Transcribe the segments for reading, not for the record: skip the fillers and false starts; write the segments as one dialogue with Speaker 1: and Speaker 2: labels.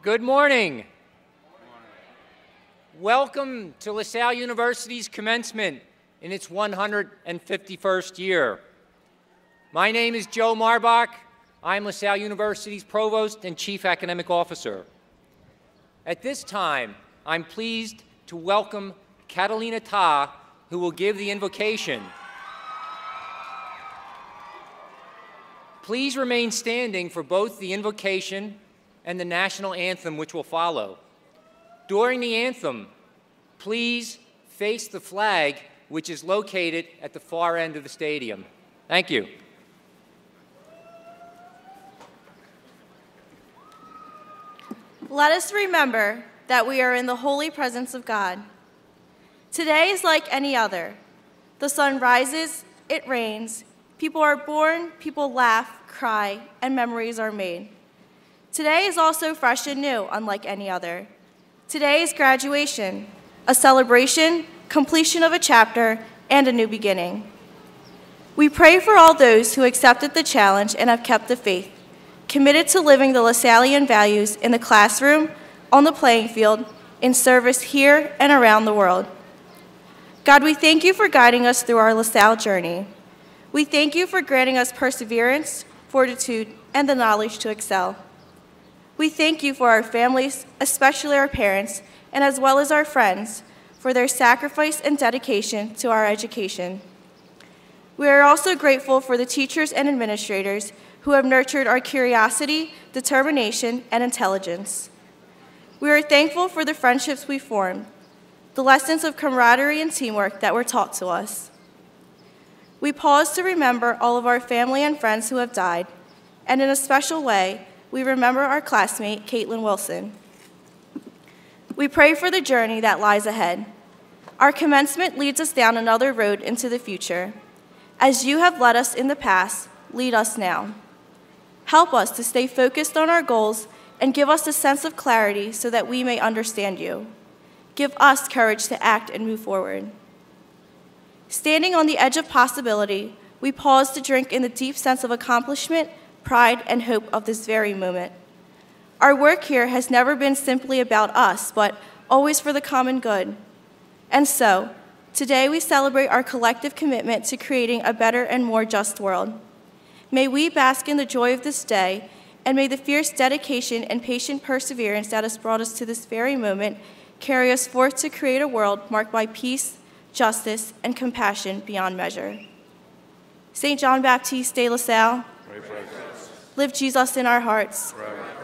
Speaker 1: Good morning. Welcome to LaSalle University's commencement in its 151st year. My name is Joe Marbach. I'm LaSalle University's Provost and Chief Academic Officer. At this time, I'm pleased to welcome Catalina Ta, who will give the invocation. Please remain standing for both the invocation and the national anthem, which will follow. During the anthem, please face the flag, which is located at the far end of the stadium. Thank you.
Speaker 2: Let us remember that we are in the holy presence of God. Today is like any other. The sun rises, it rains, people are born, people laugh, cry, and memories are made. Today is also fresh and new, unlike any other. Today is graduation, a celebration, completion of a chapter, and a new beginning. We pray for all those who accepted the challenge and have kept the faith, committed to living the LaSallian values in the classroom, on the playing field, in service here and around the world. God, we thank you for guiding us through our LaSalle journey. We thank you for granting us perseverance, fortitude, and the knowledge to excel. We thank you for our families, especially our parents, and as well as our friends, for their sacrifice and dedication to our education. We are also grateful for the teachers and administrators who have nurtured our curiosity, determination, and intelligence. We are thankful for the friendships we formed, the lessons of camaraderie and teamwork that were taught to us. We pause to remember all of our family and friends who have died, and in a special way, we remember our classmate, Caitlin Wilson. We pray for the journey that lies ahead. Our commencement leads us down another road into the future. As you have led us in the past, lead us now. Help us to stay focused on our goals and give us a sense of clarity so that we may understand you. Give us courage to act and move forward. Standing on the edge of possibility, we pause to drink in the deep sense of accomplishment, pride, and hope of this very moment. Our work here has never been simply about us, but always for the common good. And so, today we celebrate our collective commitment to creating a better and more just world. May we bask in the joy of this day, and may the fierce dedication and patient perseverance that has brought us to this very moment carry us forth to create a world marked by peace, justice, and compassion beyond measure. St. John Baptiste de La Salle, pray for us. Live Jesus in our hearts. Forever.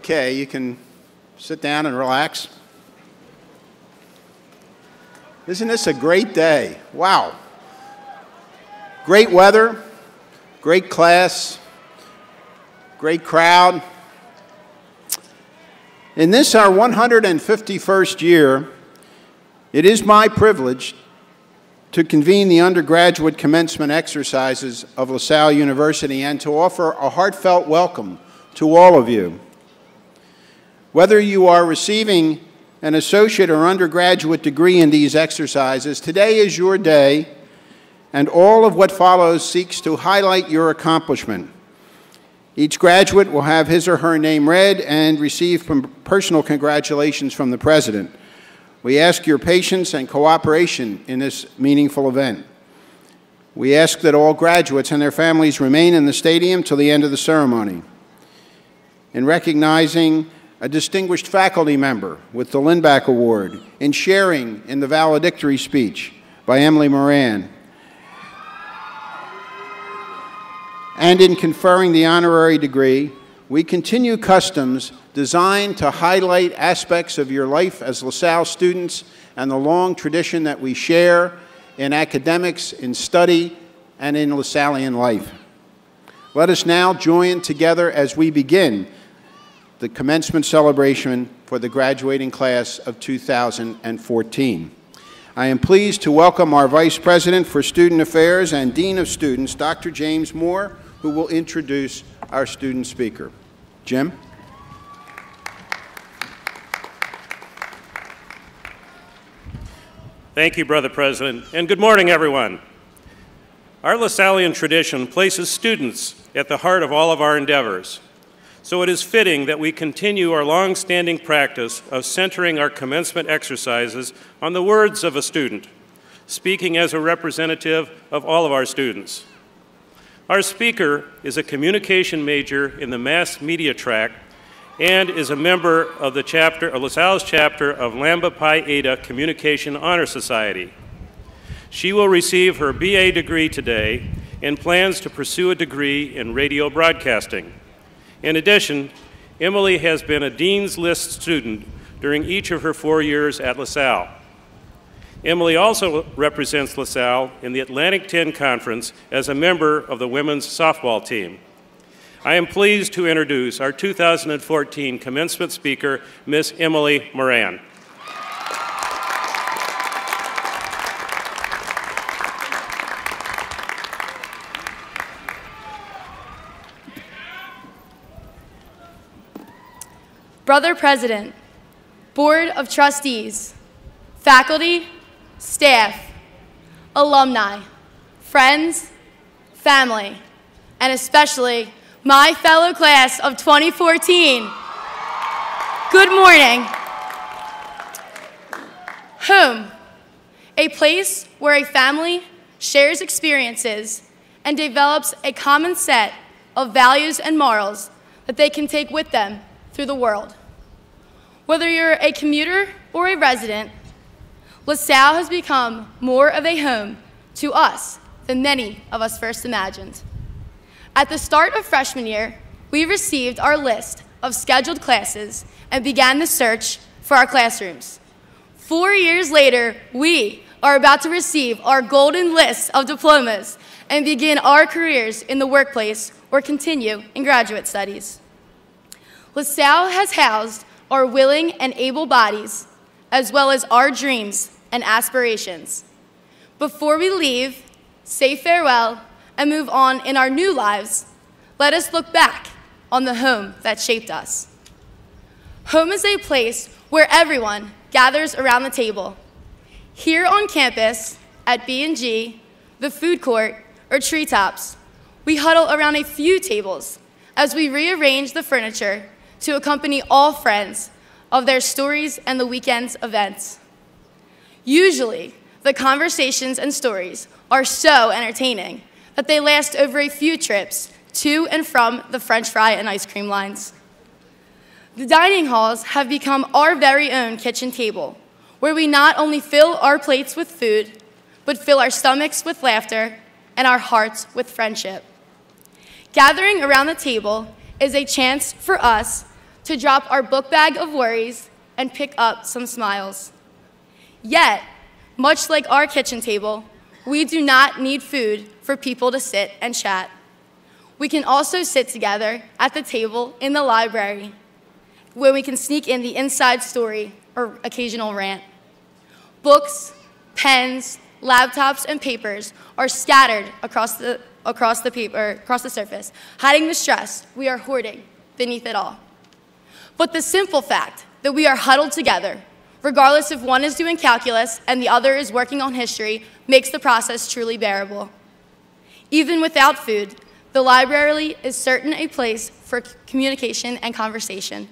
Speaker 3: Okay, you can sit down and relax. Isn't this a great day? Wow. Great weather, great class, great crowd. In this, our 151st year, it is my privilege to convene the undergraduate commencement exercises of LaSalle University and to offer a heartfelt welcome to all of you. Whether you are receiving an associate or undergraduate degree in these exercises, today is your day, and all of what follows seeks to highlight your accomplishment. Each graduate will have his or her name read and receive personal congratulations from the President. We ask your patience and cooperation in this meaningful event. We ask that all graduates and their families remain in the stadium till the end of the ceremony. In recognizing a distinguished faculty member with the Lindback Award, in sharing in the valedictory speech by Emily Moran, and in conferring the honorary degree, we continue customs designed to highlight aspects of your life as LaSalle students and the long tradition that we share in academics, in study, and in LaSallian life. Let us now join together as we begin the commencement celebration for the graduating class of 2014. I am pleased to welcome our Vice President for Student Affairs and Dean of Students, Dr. James Moore, who will introduce our student speaker. Jim?
Speaker 4: Thank you, Brother President, and good morning, everyone. Our LaSallian tradition places students at the heart of all of our endeavors, so it is fitting that we continue our long-standing practice of centering our commencement exercises on the words of a student, speaking as a representative of all of our students. Our speaker is a communication major in the mass media track and is a member of LaSalle's chapter of Lambda Pi Eta Communication Honor Society. She will receive her BA degree today and plans to pursue a degree in radio broadcasting. In addition, Emily has been a Dean's List student during each of her 4 years at LaSalle. Emily also represents LaSalle in the Atlantic 10 Conference as a member of the women's softball team. I am pleased to introduce our 2014 commencement speaker, Miss Emily Moran.
Speaker 5: Brother President, Board of Trustees, faculty, staff, alumni, friends, family, and especially my fellow class of 2014. Good morning. Home, a place where a family shares experiences and develops a common set of values and morals that they can take with them through the world. Whether you're a commuter or a resident, LaSalle has become more of a home to us than many of us first imagined. At the start of freshman year, we received our list of scheduled classes and began the search for our classrooms. 4 years later, we are about to receive our golden list of diplomas and begin our careers in the workplace or continue in graduate studies. LaSalle has housed our willing and able bodies, as well as our dreams and aspirations. Before we leave, say farewell, and move on in our new lives, let us look back on the home that shaped us. Home is a place where everyone gathers around the table. Here on campus, at B&G, the food court, or treetops, we huddle around a few tables as we rearrange the furniture to accompany all friends of their stories and the weekend's events. Usually, the conversations and stories are so entertaining that they last over a few trips to and from the French fry and ice cream lines. The dining halls have become our very own kitchen table, where we not only fill our plates with food, but fill our stomachs with laughter and our hearts with friendship. Gathering around the table is a chance for us to drop our book bag of worries and pick up some smiles. Yet, much like our kitchen table, we do not need food for people to sit and chat. We can also sit together at the table in the library, where we can sneak in the inside story or occasional rant. Books, pens, laptops, and papers are scattered across the surface, hiding the stress we are hoarding beneath it all. But the simple fact that we are huddled together, regardless if one is doing calculus and the other is working on history, makes the process truly bearable. Even without food, the library is certainly a place for communication and conversation.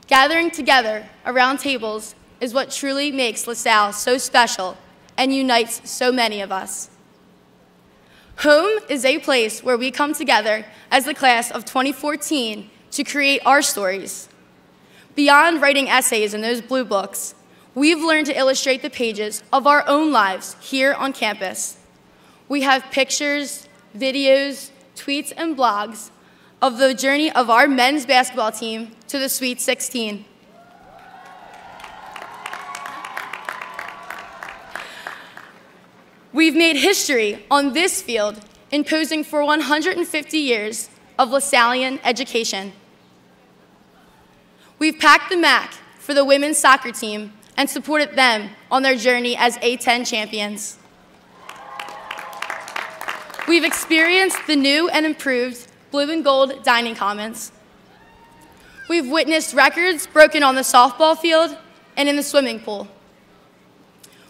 Speaker 5: Gathering together around tables is what truly makes LaSalle so special and unites so many of us. Home is a place where we come together as the class of 2014 to create our stories. Beyond writing essays in those blue books, we've learned to illustrate the pages of our own lives here on campus. We have pictures, videos, tweets, and blogs of the journey of our men's basketball team to the Sweet 16. We've made history on this field in posing for 150 years of LaSallian education. We've packed the MAC for the women's soccer team and supported them on their journey as A10 champions. We've experienced the new and improved blue and gold dining commons. We've witnessed records broken on the softball field and in the swimming pool.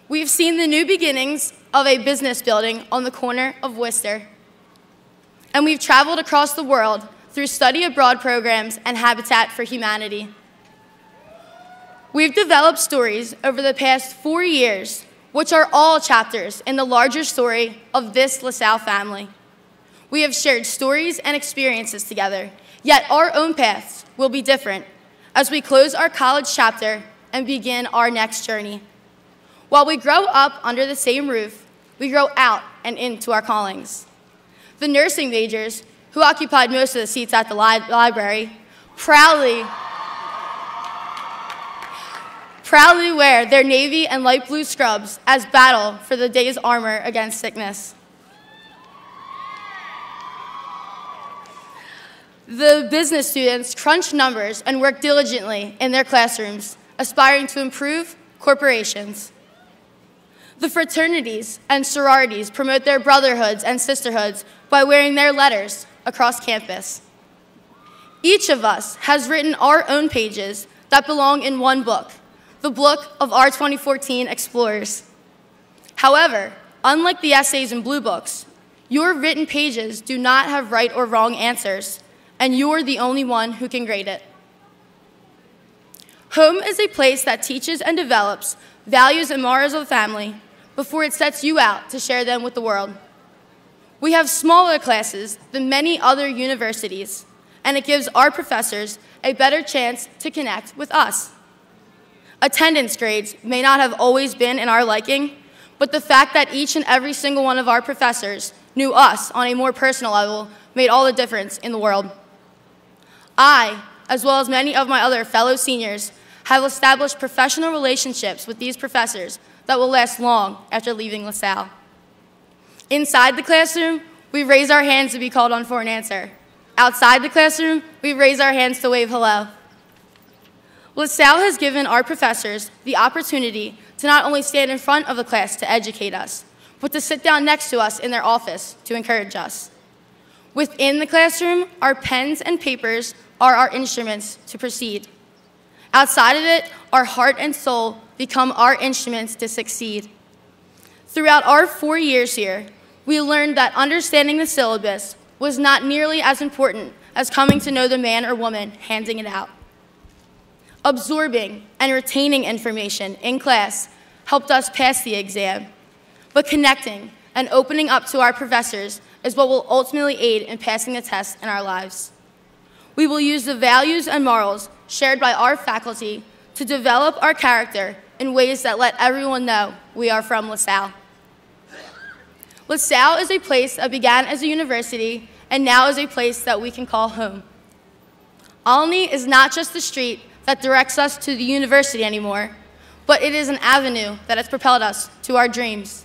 Speaker 5: We've seen the new beginnings of a business building on the corner of Worcester. And we've traveled across the world through study abroad programs and Habitat for Humanity. We've developed stories over the past 4 years, which are all chapters in the larger story of this LaSalle family. We have shared stories and experiences together, yet our own paths will be different as we close our college chapter and begin our next journey. While we grow up under the same roof, we grow out and into our callings. The nursing majors, who occupied most of the seats at the library, proudly wear their navy and light blue scrubs as battle for the day's armor against sickness. The business students crunch numbers and work diligently in their classrooms, aspiring to improve corporations. The fraternities and sororities promote their brotherhoods and sisterhoods by wearing their letters across campus. Each of us has written our own pages that belong in one book, the book of our 2014 explorers. However, unlike the essays in blue books, your written pages do not have right or wrong answers, and you're the only one who can grade it. Home is a place that teaches and develops values and morals of the family before it sets you out to share them with the world. We have smaller classes than many other universities, and it gives our professors a better chance to connect with us. Attendance grades may not have always been in our liking, but the fact that each and every single one of our professors knew us on a more personal level made all the difference in the world. I, as well as many of my other fellow seniors, have established professional relationships with these professors that will last long after leaving LaSalle. Inside the classroom, we raise our hands to be called on for an answer. Outside the classroom, we raise our hands to wave hello. LaSalle has given our professors the opportunity to not only stand in front of the class to educate us, but to sit down next to us in their office to encourage us. Within the classroom, our pens and papers are our instruments to proceed. Outside of it, our heart and soul become our instruments to succeed. Throughout our 4 years here, we learned that understanding the syllabus was not nearly as important as coming to know the man or woman handing it out. Absorbing and retaining information in class helped us pass the exam, but connecting and opening up to our professors is what will ultimately aid in passing the test in our lives. We will use the values and morals shared by our faculty to develop our character in ways that let everyone know we are from LaSalle. LaSalle is a place that began as a university and now is a place that we can call home. Olney is not just the street that directs us to the university anymore, but it is an avenue that has propelled us to our dreams.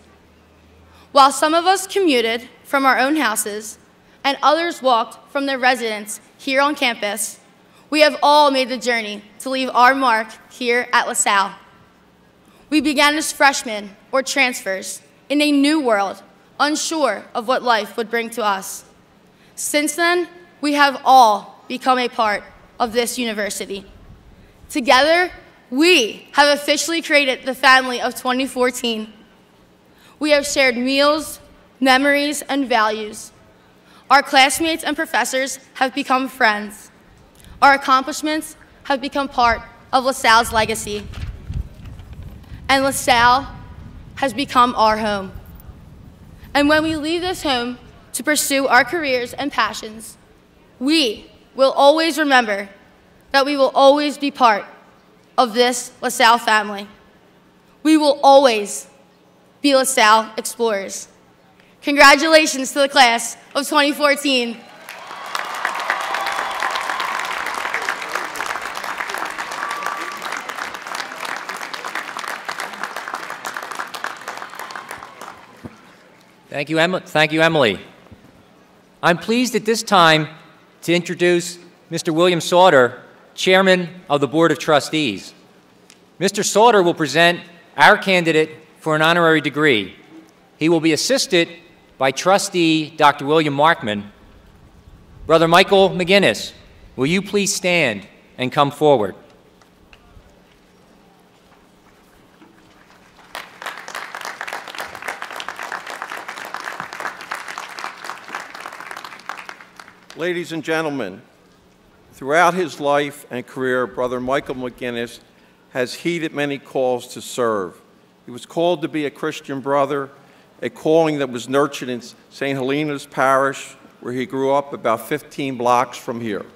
Speaker 5: While some of us commuted from our own houses and others walked from their residence here on campus, we have all made the journey to leave our mark here at LaSalle. We began as freshmen or transfers in a new world, unsure of what life would bring to us. Since then, we have all become a part of this university. Together, we have officially created the family of 2014. We have shared meals, memories, and values. Our classmates and professors have become friends. Our accomplishments have become part of LaSalle's legacy. And LaSalle has become our home. And when we leave this home to pursue our careers and passions, we will always remember that we will always be part of this LaSalle family. We will always be LaSalle Explorers. Congratulations to the class of 2014.
Speaker 1: Thank you, Emily. I'm pleased at this time to introduce Mr. William Sauter, Chairman of the Board of Trustees. Mr. Sauter will present our candidate for an honorary degree. He will be assisted by Trustee Dr. William Markman. Brother Michael McGinnis, will you please stand and come forward?
Speaker 6: Ladies and gentlemen, throughout his life and career, Brother Michael McGinnis has heeded many calls to serve. He was called to be a Christian brother, a calling that was nurtured in St. Helena's Parish, where he grew up about 15 blocks from here,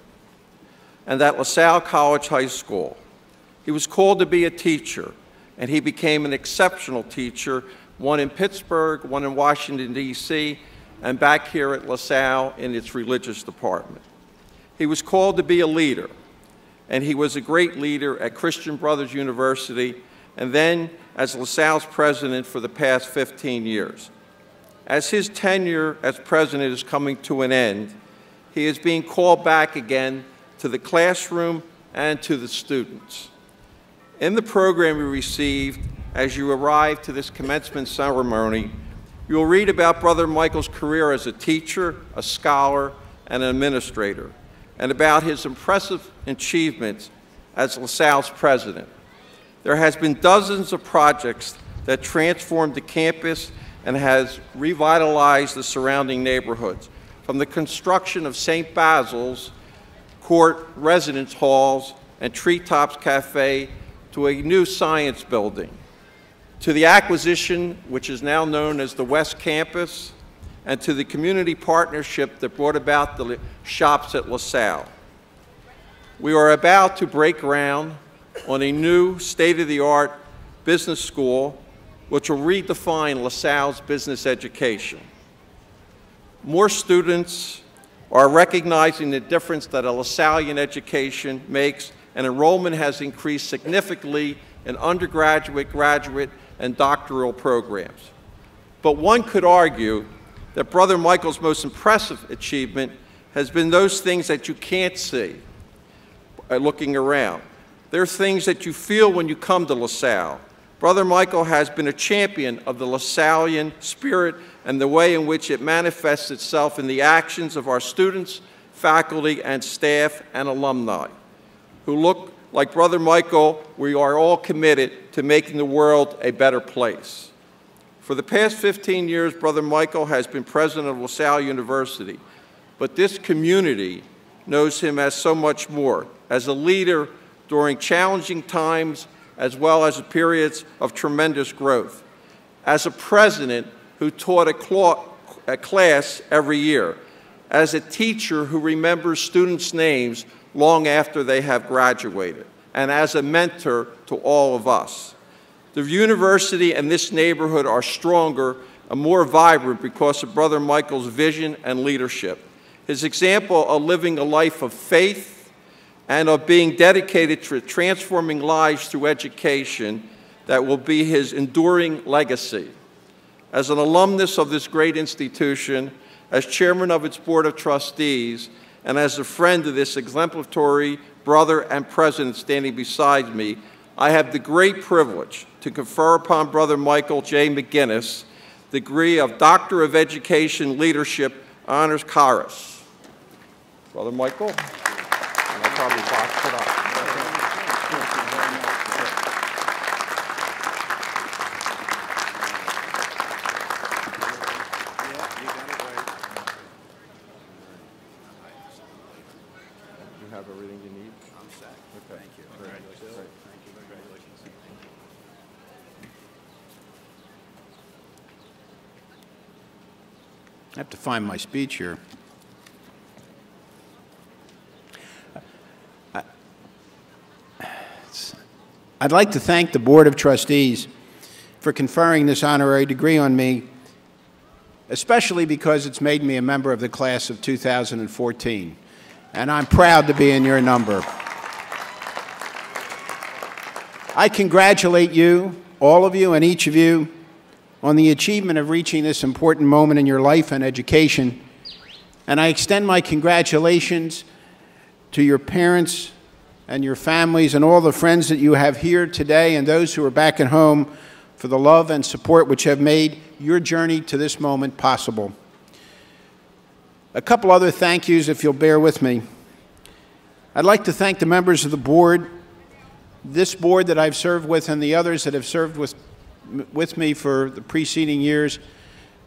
Speaker 6: and at LaSalle College High School. He was called to be a teacher, and he became an exceptional teacher, one in Pittsburgh, one in Washington, D.C., and back here at LaSalle in its religious department. He was called to be a leader, and he was a great leader at Christian Brothers University, and then as LaSalle's president for the past 15 years. As his tenure as president is coming to an end, he is being called back again to the classroom and to the students. In the program we received, as you arrived to this commencement ceremony, you will read about Brother Michael's career as a teacher, a scholar, and an administrator, and about his impressive achievements as LaSalle's president. There has been dozens of projects that transformed the campus and has revitalized the surrounding neighborhoods, from the construction of St. Basil's Court residence halls and Treetops Cafe to a new science building, to the acquisition, which is now known as the West Campus, and to the community partnership that brought about the shops at LaSalle. We are about to break ground on a new state-of-the-art business school which will redefine LaSalle's business education. More students are recognizing the difference that a LaSallian education makes, and enrollment has increased significantly in undergraduate, graduate, and doctoral programs. But one could argue that Brother Michael's most impressive achievement has been those things that you can't see by looking around. There are things that you feel when you come to LaSalle. Brother Michael has been a champion of the LaSallian spirit and the way in which it manifests itself in the actions of our students, faculty, and staff and alumni who look like Brother Michael. We are all committed to making the world a better place. For the past 15 years, Brother Michael has been president of LaSalle University, but this community knows him as so much more, as a leader during challenging times as well as periods of tremendous growth, as a president who taught a class every year, as a teacher who remembers students' names long after they have graduated, and as a mentor to all of us. The university and this neighborhood are stronger and more vibrant because of Brother Michael's vision and leadership. His example of living a life of faith and of being dedicated to transforming lives through education that will be his enduring legacy. As an alumnus of this great institution, as chairman of its board of trustees, and as a friend of this exemplary brother and president standing beside me, I have the great privilege to confer upon Brother Michael J. McGinnis the degree of Doctor of Education Leadership Honoris Causa. Brother Michael, and I'll probably box it up. You have everything you need? I'm set. Okay. Thank you. Congratulations. Thank you. Congratulations.
Speaker 3: I have to find my speech here. I'd like to thank the Board of Trustees for conferring this honorary degree on me, especially because it's made me a member of the class of 2014, and I'm proud to be in your number. I congratulate you, all of you and each of you, on the achievement of reaching this important moment in your life and education, and I extend my congratulations to your parents and your families and all the friends that you have here today and those who are back at home for the love and support which have made your journey to this moment possible. A couple other thank yous, if you'll bear with me. I'd like to thank the members of the board, this board that I've served with and the others that have served with me for the preceding years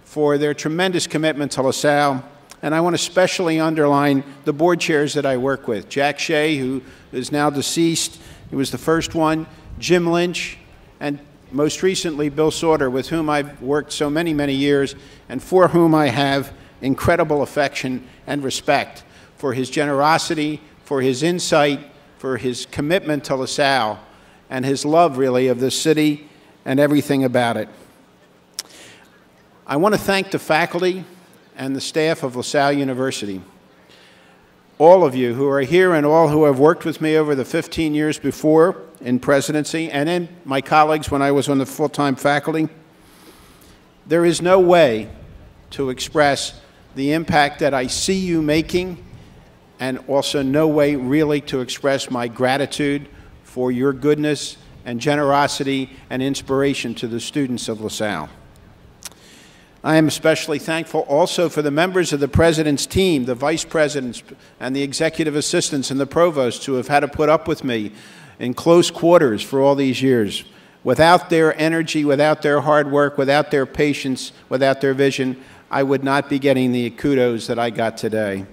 Speaker 3: for their tremendous commitment to LaSalle. And I want to especially underline the board chairs that I work with. Jack Shea, who is now deceased, he was the first one, Jim Lynch, and most recently Bill Sauter, with whom I've worked so many, many years, and for whom I have incredible affection and respect for his generosity, for his insight, for his commitment to LaSalle, and his love, really, of this city and everything about it. I want to thank the faculty and the staff of LaSalle University. All of you who are here and all who have worked with me over the 15 years before in presidency and in my colleagues when I was on the full-time faculty, there is no way to express the impact that I see you making, and also no way really to express my gratitude for your goodness and generosity and inspiration to the students of LaSalle. I am especially thankful also for the members of the President's team, the Vice Presidents and the Executive Assistants and the Provosts who have had to put up with me in close quarters for all these years. Without their energy, without their hard work, without their patience, without their vision, I would not be getting the kudos that I got today.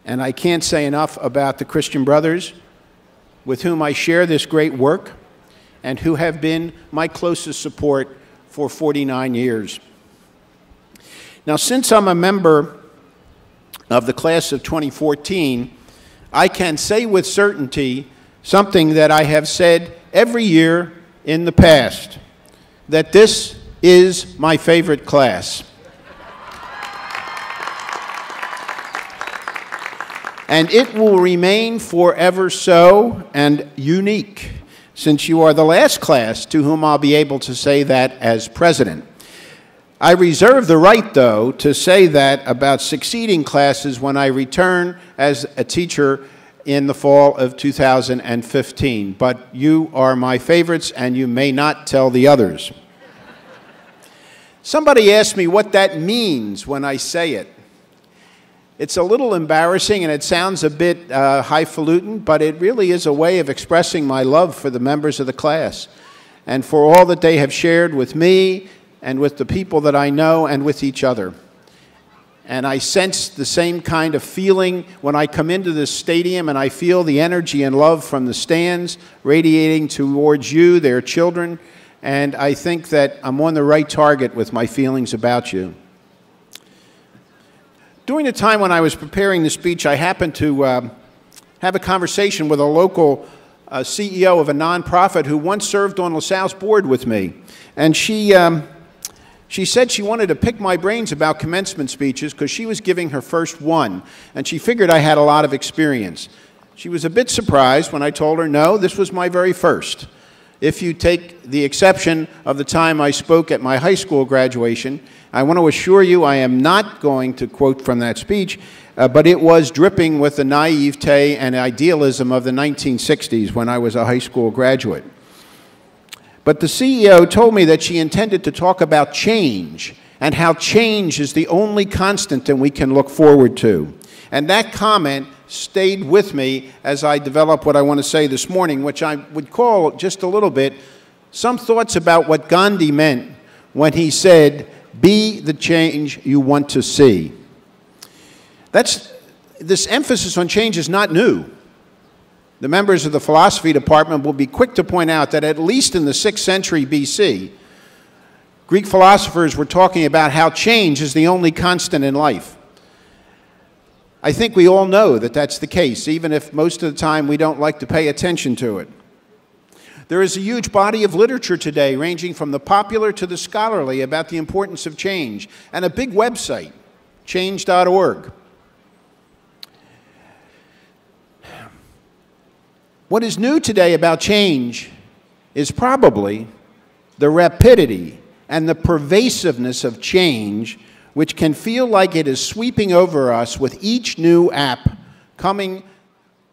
Speaker 3: And I can't say enough about the Christian brothers with whom I share this great work and who have been my closest support for 49 years. Now, since I'm a member of the class of 2014, I can say with certainty something that I have said every year in the past, that this is my favorite class. And it will remain forever so and unique, since you are the last class to whom I'll be able to say that as president. I reserve the right, though, to say that about succeeding classes when I return as a teacher in the fall of 2015. But you are my favorites, and you may not tell the others. Somebody asked me what that means when I say it. It's a little embarrassing and it sounds a bit highfalutin, but it really is a way of expressing my love for the members of the class and for all that they have shared with me and with the people that I know and with each other. And I sense the same kind of feeling when I come into this stadium and I feel the energy and love from the stands radiating towards you, their children, and I think that I'm on the right target with my feelings about you. During the time when I was preparing the speech, I happened to have a conversation with a local CEO of a nonprofit who once served on LaSalle's board with me. And she said she wanted to pick my brains about commencement speeches because she was giving her first one, and she figured I had a lot of experience. She was a bit surprised when I told her, no, this was my very first. if you take the exception of the time I spoke at my high school graduation. I want to assure you I am not going to quote from that speech, but it was dripping with the naivete and idealism of the 1960s when I was a high school graduate. But the CEO told me that she intended to talk about change and how change is the only constant that we can look forward to. And that comment stayed with me as I develop what I want to say this morning, which I would call just a little bit some thoughts about what Gandhi meant when he said, "Be the change you want to see." This emphasis on change is not new. The members of the philosophy department will be quick to point out that at least in the 6th century BC, Greek philosophers were talking about how change is the only constant in life. I think we all know that that's the case, even if most of the time we don't like to pay attention to it. There is a huge body of literature today, ranging from the popular to the scholarly, about the importance of change, and a big website, change.org. What is new today about change is probably the rapidity and the pervasiveness of change, which can feel like it is sweeping over us with each new app coming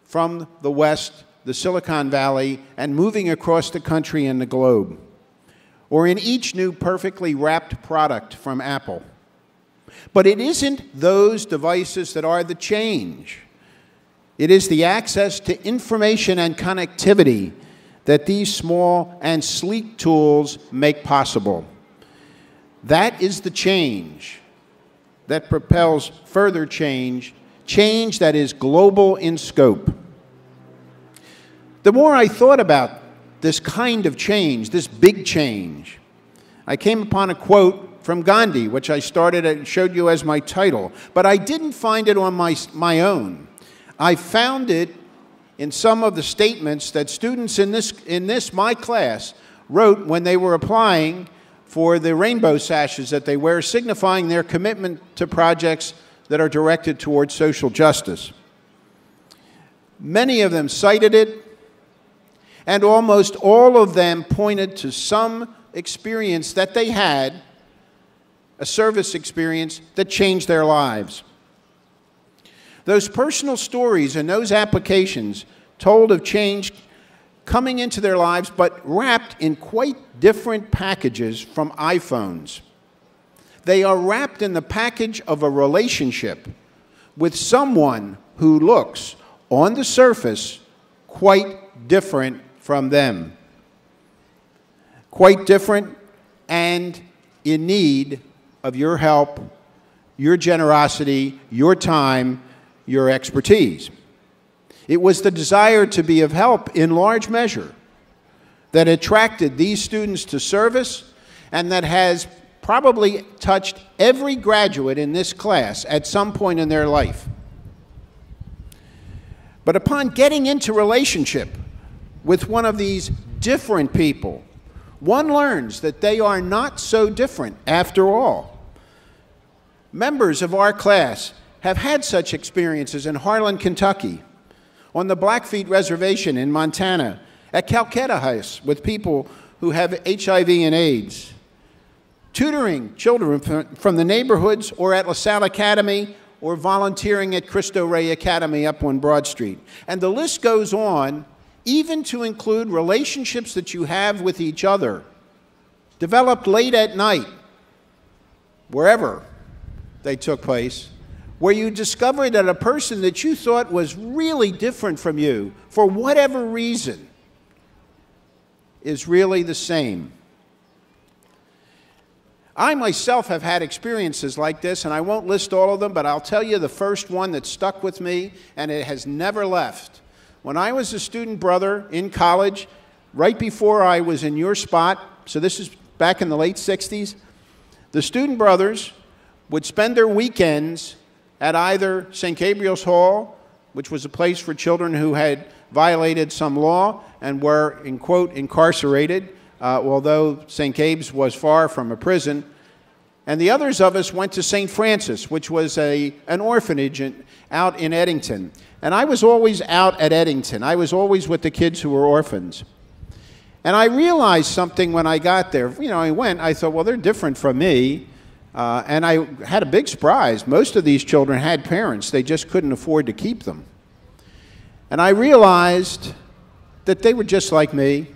Speaker 3: from the West, the Silicon Valley, and moving across the country and the globe, or in each new perfectly wrapped product from Apple. But it isn't those devices that are the change. It is the access to information and connectivity that these small and sleek tools make possible. That is the change that propels further change, change that is global in scope. The more I thought about this kind of change, this big change, I came upon a quote from Gandhi, which I started and showed you as my title, but I didn't find it on my own. I found it in some of the statements that students in my class wrote when they were applying for the rainbow sashes that they wear, signifying their commitment to projects that are directed towards social justice. Many of them cited it, and almost all of them pointed to some experience that they had, a service experience that changed their lives. Those personal stories and those applications told of change coming into their lives, but wrapped in quite different packages from iPhones. They are wrapped in the package of a relationship with someone who looks, on the surface, quite different from them. Quite different and in need of your help, your generosity, your time, your expertise. It was the desire to be of help in large measure that attracted these students to service, and that has probably touched every graduate in this class at some point in their life. But upon getting into relationship with one of these different people, one learns that they are not so different after all. Members of our class have had such experiences in Harlan, Kentucky, on the Blackfeet Reservation in Montana, at Calcutta House with people who have HIV and AIDS, tutoring children from the neighborhoods, or at LaSalle Academy, or volunteering at Cristo Rey Academy up on Broad Street. And the list goes on, even to include relationships that you have with each other, developed late at night, wherever they took place, where you discover that a person that you thought was really different from you, for whatever reason, is really the same. I myself have had experiences like this, and I won't list all of them, but I'll tell you the first one that stuck with me, and it has never left. When I was a student brother in college, right before I was in your spot, so this is back in the late 60s, the student brothers would spend their weekends at either St. Gabriel's Hall, which was a place for children who had violated some law and were, in quote, incarcerated, although St. Gabe's was far from a prison. And the others of us went to St. Francis, which was an orphanage out in Eddington. And I was always out at Eddington. I was always with the kids who were orphans. And I realized something when I got there. You know, I thought, well, they're different from me. And I had a big surprise. Most of these children had parents. They just couldn't afford to keep them. And I realized that they were just like me.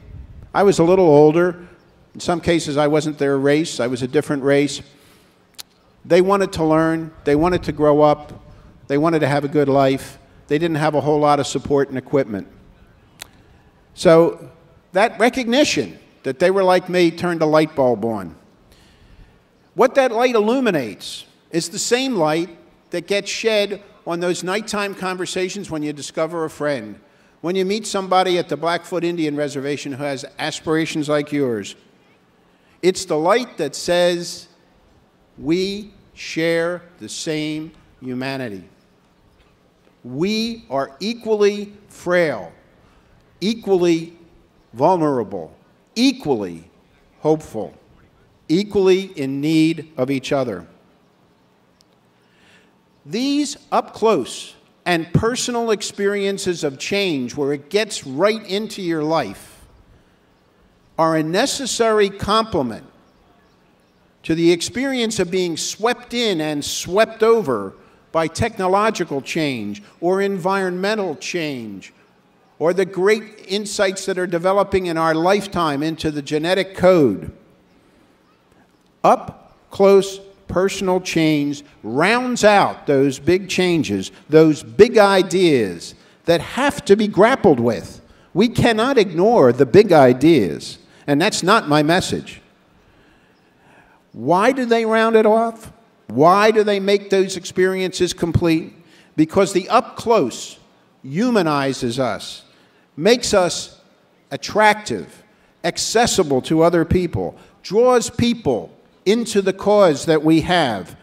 Speaker 3: I was a little older. In some cases, I wasn't their race. I was a different race. They wanted to learn. They wanted to grow up. They wanted to have a good life. They didn't have a whole lot of support and equipment. So that recognition that they were like me turned a light bulb on. What that light illuminates is the same light that gets shed on those nighttime conversations when you discover a friend, when you meet somebody at the Blackfoot Indian Reservation who has aspirations like yours. It's the light that says we share the same humanity. We are equally frail, equally vulnerable, equally hopeful, equally in need of each other. These up-close and personal experiences of change, where it gets right into your life, are a necessary complement to the experience of being swept in and swept over by technological change or environmental change or the great insights that are developing in our lifetime into the genetic code. Up-close personal change rounds out those big changes, those big ideas that have to be grappled with. We cannot ignore the big ideas, and that's not my message. Why do they round it off? Why do they make those experiences complete? Because the up-close humanizes us, makes us attractive, accessible to other people, draws people into the cause that we have.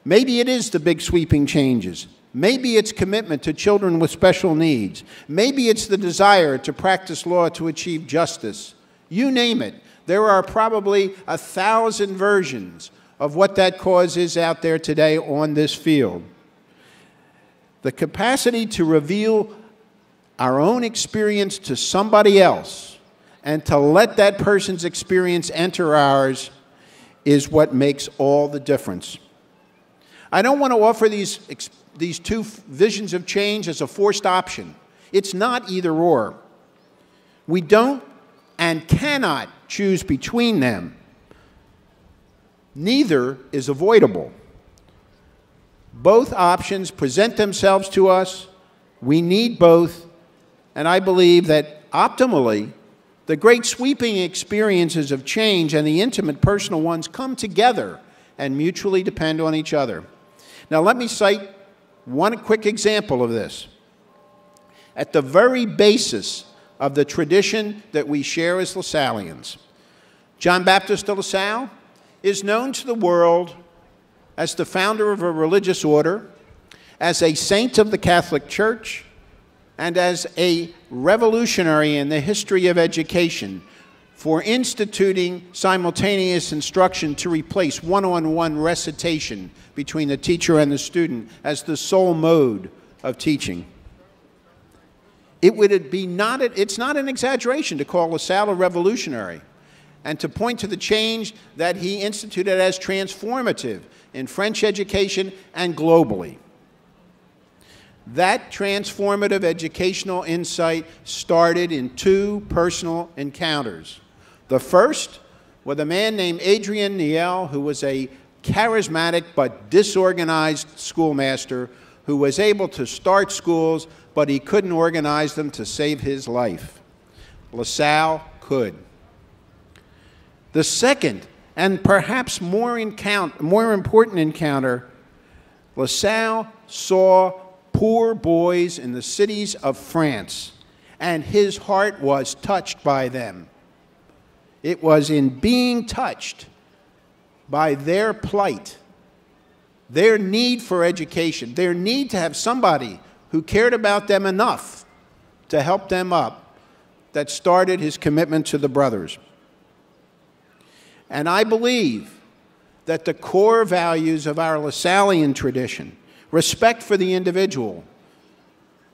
Speaker 3: Maybe it is the big sweeping changes. Maybe it's commitment to children with special needs. Maybe it's the desire to practice law to achieve justice. You name it. There are probably 1,000 versions of what that cause is out there today on this field. The capacity to reveal our own experience to somebody else and to let that person's experience enter ours is what makes all the difference. I don't want to offer these two visions of change as a forced option. It's not either or. We don't and cannot choose between them. Neither is avoidable. Both options present themselves to us. We need both. And I believe that optimally, the great sweeping experiences of change and the intimate personal ones come together and mutually depend on each other. Now, let me cite one quick example of this. At the very basis of the tradition that we share as LaSallians, John Baptist de LaSalle is known to the world as the founder of a religious order, as a saint of the Catholic Church, and as a revolutionary in the history of education for instituting simultaneous instruction to replace one-on-one recitation between the teacher and the student as the sole mode of teaching. It's not an exaggeration to call LaSalle a revolutionary and to point to the change that he instituted as transformative in French education and globally. That transformative educational insight started in two personal encounters. The first with a man named Adrien Niel, who was a charismatic but disorganized schoolmaster who was able to start schools, but he couldn't organize them to save his life. LaSalle could. The second, and perhaps more important encounter, LaSalle saw poor boys in the cities of France, and his heart was touched by them. It was in being touched by their plight, their need for education, their need to have somebody who cared about them enough to help them up, that started his commitment to the brothers. And I believe that the core values of our LaSallian tradition, respect for the individual,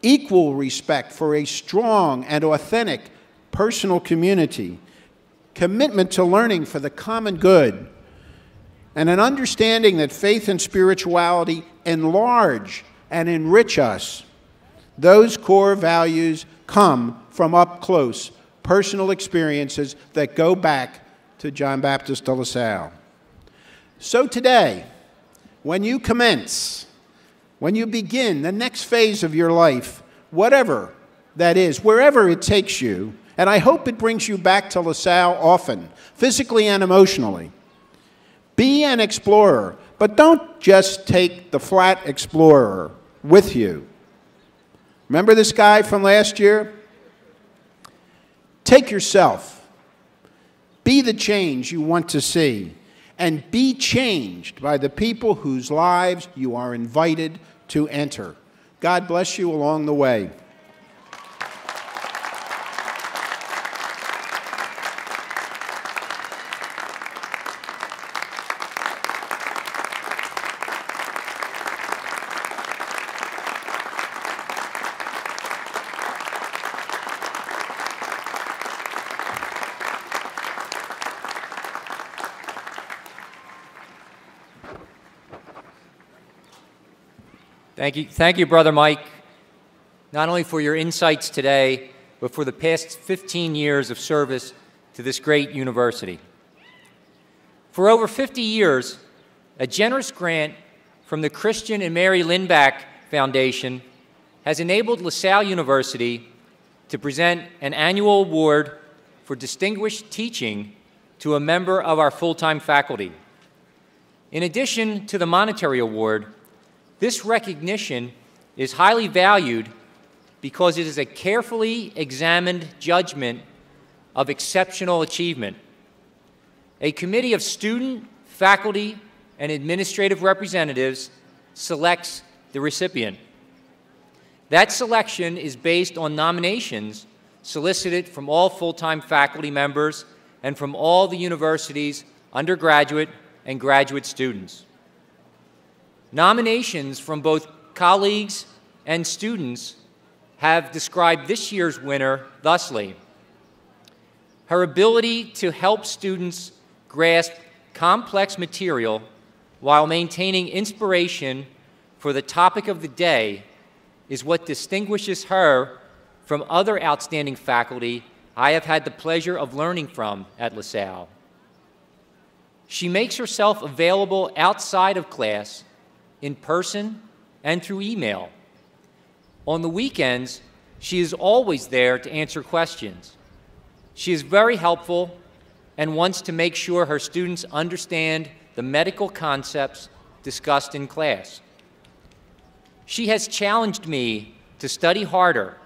Speaker 3: equal respect for a strong and authentic personal community, commitment to learning for the common good, and an understanding that faith and spirituality enlarge and enrich us. Those core values come from up-close, personal experiences that go back to John Baptist de La Salle. So today, when you commence, when you begin the next phase of your life, whatever that is, wherever it takes you, and I hope it brings you back to La Salle often, physically and emotionally, be an explorer, but don't just take the flat explorer with you. Remember this guy from last year? Take yourself. Be the change you want to see, and be changed by the people whose lives you are invited to enter. God bless you along the way.
Speaker 1: Thank you, Brother Mike, not only for your insights today, but for the past 15 years of service to this great university. For over 50 years, a generous grant from the Christian and Mary Lindback Foundation has enabled La Salle University to present an annual award for distinguished teaching to a member of our full-time faculty. In addition to the monetary award, this recognition is highly valued because it is a carefully examined judgment of exceptional achievement. A committee of student, faculty, and administrative representatives selects the recipient. That selection is based on nominations solicited from all full-time faculty members and from all the university's undergraduate and graduate students. Nominations from both colleagues and students have described this year's winner thusly: her ability to help students grasp complex material while maintaining inspiration for the topic of the day is what distinguishes her from other outstanding faculty I have had the pleasure of learning from at La Salle. She makes herself available outside of class, in person, and through email. On the weekends, she is always there to answer questions. She is very helpful and wants to make sure her students understand the medical concepts discussed in class. She has challenged me to study harder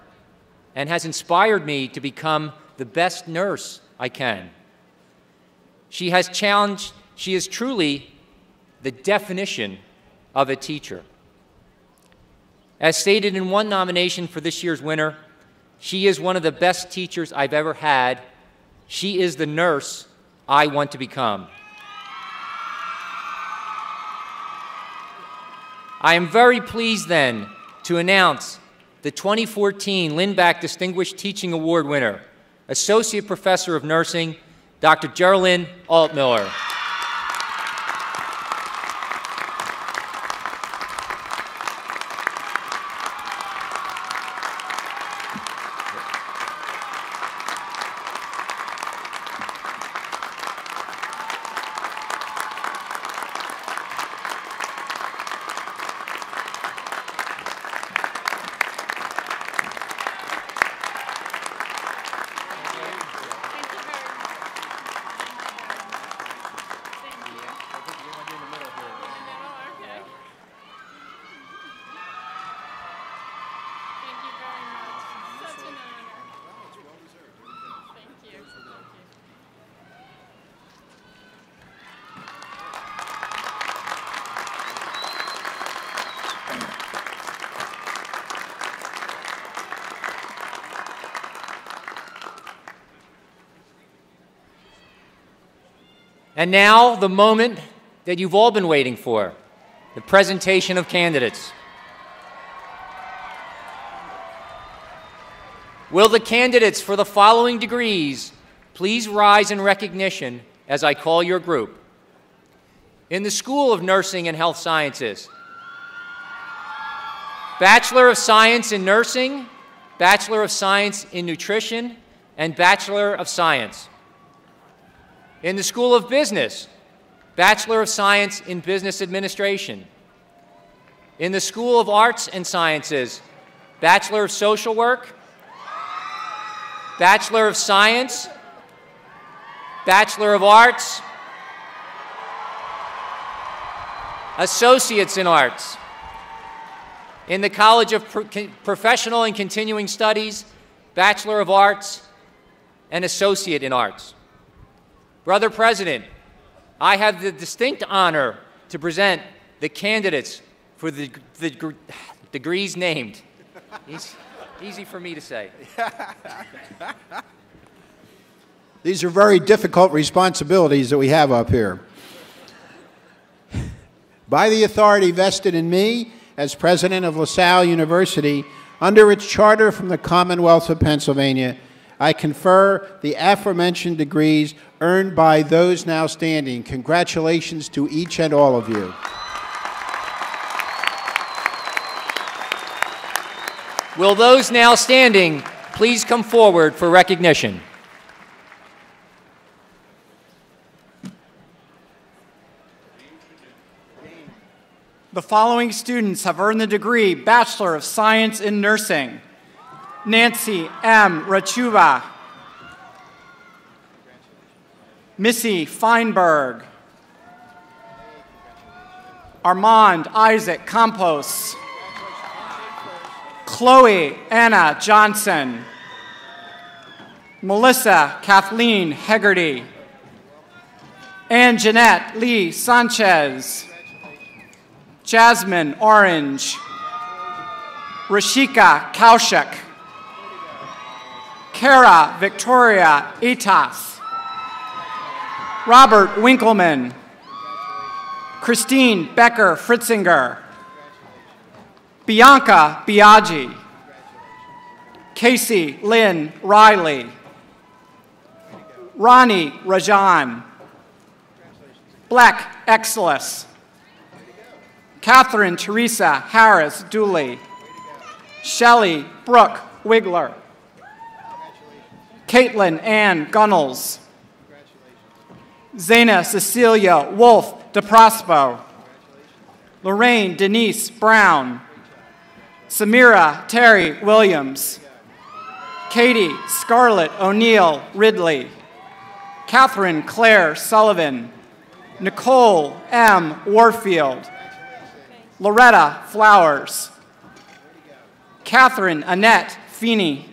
Speaker 1: and has inspired me to become the best nurse I can. She is truly the definition of a teacher. As stated in one nomination for this year's winner, she is one of the best teachers I've ever had. She is the nurse I want to become. I am very pleased then to announce the 2014 Lindback Distinguished Teaching Award winner, Associate Professor of Nursing, Dr. Geraldine Altmiller. And now, the moment that you've all been waiting for, the presentation of candidates. Will the candidates for the following degrees please rise in recognition as I call your group? In the School of Nursing and Health Sciences, Bachelor of Science in Nursing, Bachelor of Science in Nutrition, and Bachelor of Science. In the School of Business, Bachelor of Science in Business Administration. In the School of Arts and Sciences, Bachelor of Social Work, Bachelor of Science, Bachelor of Arts, Associates in Arts. In the College of Professional and Continuing Studies, Bachelor of Arts and Associate in Arts. Brother President, I have the distinct honor to present the candidates for the degrees named. Easy for me to say.
Speaker 3: These are very difficult responsibilities that we have up here. By the authority vested in me as president of LaSalle University, under its charter from the Commonwealth of Pennsylvania, I confer the aforementioned degrees earned by those now standing. Congratulations to each and all of you.
Speaker 1: Will those now standing please come forward for recognition?
Speaker 7: The following students have earned the degree Bachelor of Science in Nursing. Nancy M. Rachuba, Missy Feinberg, Armand Isaac Campos, Chloe Anna Johnson, Melissa Kathleen Hegarty, Ann Jeanette Lee Sanchez, Jasmine Orange, Rashika Kaushik, Kara Victoria Itas, Robert Winkleman, Christine Becker Fritzinger, Bianca Biaggi, Casey Lynn Riley, Ronnie Rajan, Black Exelis, Catherine Teresa Harris Dooley, Shelley Brooke Wigler, Caitlin Ann Gunnels, Zena Cecilia Wolf DeProspo, Lorraine Denise Brown, Samira Terry Williams, Katie Scarlett O'Neill Ridley, Catherine Claire Sullivan, Nicole M. Warfield, Loretta Flowers, Catherine Annette Feeney,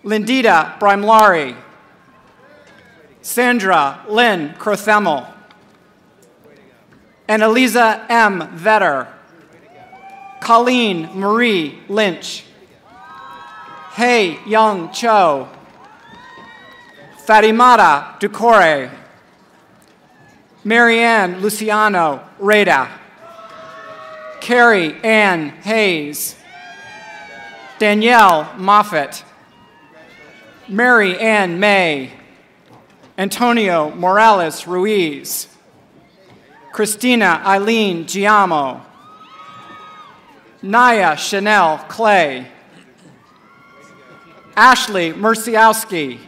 Speaker 7: Lindita Brimlari, Sandra Lynn Crothemel, and Eliza M. Vetter, Colleen Marie Lynch, Hei Young Cho, Fatimata Ducore, Marianne Luciano Reda, Carrie Ann Hayes, Danielle Moffett, Mary Ann May, Antonio Morales Ruiz, Christina Eileen Giamo, Naya Chanel Clay, Ashley Merciowski,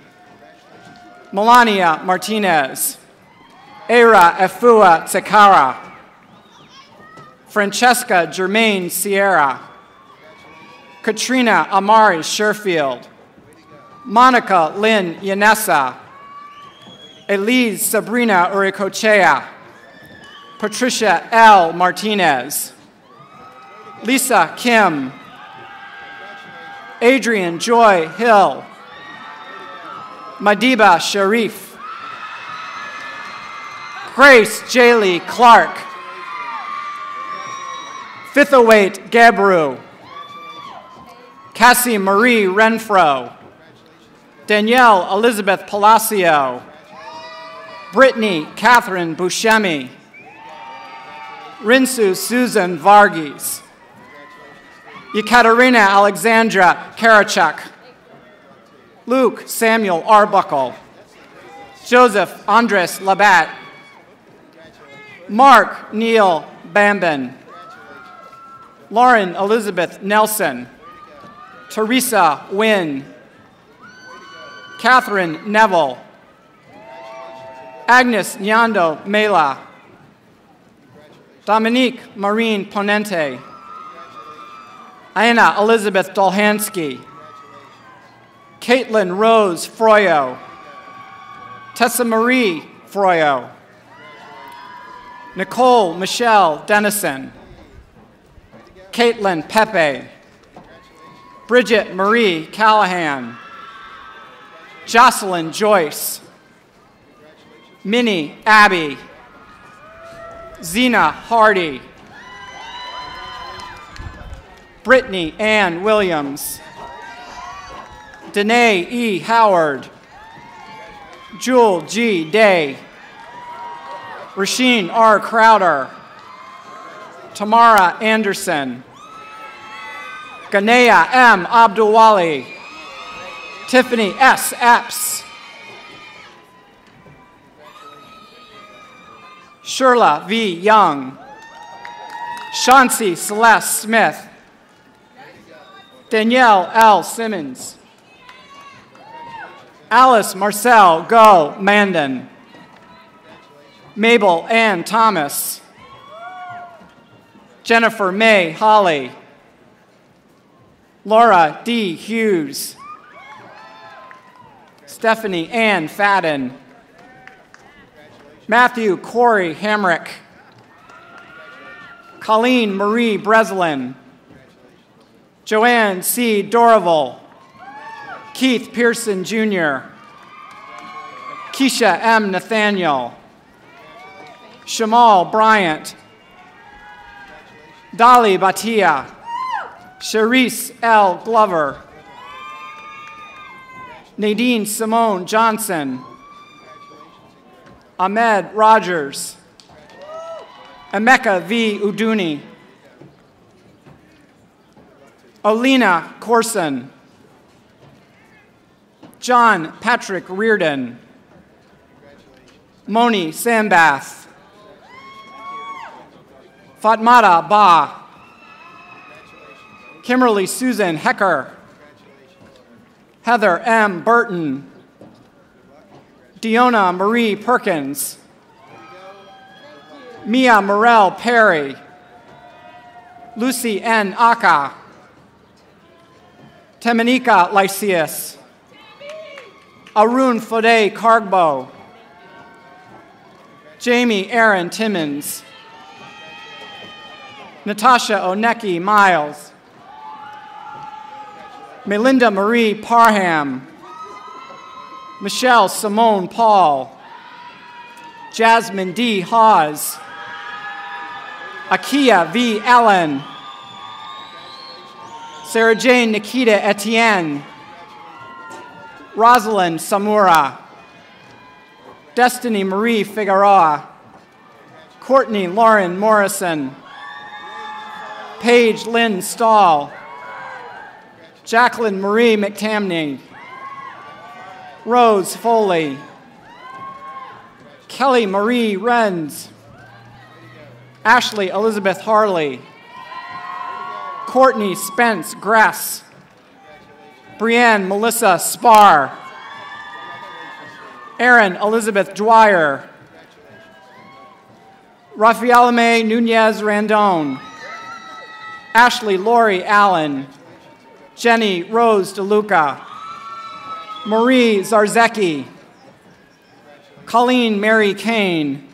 Speaker 7: Melania Martinez, Era Efua Tsekara, Francesca Germaine Sierra, Katrina Amari Sherfield, Monica Lynn Yanessa, Elise Sabrina Uricochea, Patricia L. Martinez, Lisa Kim, Adrian Joy Hill, Madiba Sharif, Grace Jaylee Clark, Fithawait Gabru, Cassie Marie Renfro, Danielle Elizabeth Palacio, Brittany Catherine Buscemi, Rinsu Susan Varghese, Yekaterina Alexandra Karachuk. Luke Samuel Arbuckle. Joseph Andres Labatt. Mark Neil Bambin. Lauren Elizabeth Nelson. Teresa Wynn. Catherine Neville. Agnes Nyando Mela. Dominique Marine Ponente. Anna Elizabeth Dolhansky. Caitlin Rose Froyo. Tessa Marie Froyo. Nicole Michelle Dennison. Caitlin Pepe. Bridget Marie Callahan. Jocelyn Joyce. Minnie Abby. Zena Hardy. Brittany Ann Williams. Danae E. Howard. Jewel G. Day. Rasheen R. Crowder. Tamara Anderson. Ganea M. Abdulwali. Tiffany S. Epps. Sherla V. Young. Chauncey Celeste Smith. Danielle L. Simmons. Alice Marcel Go Mandan. Mabel Ann Thomas. Jennifer May Holly. Laura D. Hughes. Stephanie Ann Fadden. Matthew Corey Hamrick. Colleen Marie Breslin. Joanne C. Dorival. Keith Pearson Jr. Keisha M. Nathaniel. Shamal Bryant. Dolly Batia. Sharice L. Glover. Nadine Simone Johnson. Ahmed Rogers. Emeka V. Uduni. Olena Corson. John Patrick Reardon. Moni Sambath. Fatmata Ba. Kimberly Susan Hecker. Heather M. Burton. Deona Marie Perkins. Mia Morel Perry. Lucy N. Aka. Temanika Lyceus. Arun Fode Cargbo. Jamie Aaron Timmons. Natasha Oneki Miles. Melinda Marie Parham. Michelle Simone Paul. Jasmine D. Hawes. Akia V. Allen. Sarah Jane Nikita Etienne. Rosalind Samura. Destiny Marie Figueroa. Courtney Lauren Morrison. Paige Lynn Stahl. Jacqueline Marie McTamney. Rose Foley. Kelly Marie Renz. Ashley Elizabeth Harley. Courtney Spence Gress. Brienne Melissa Spar. Erin Elizabeth Dwyer. Rafaelame Nunez Randone. Ashley Lori Allen. Jenny Rose DeLuca. Marie Zarzecki. Colleen Mary Kane.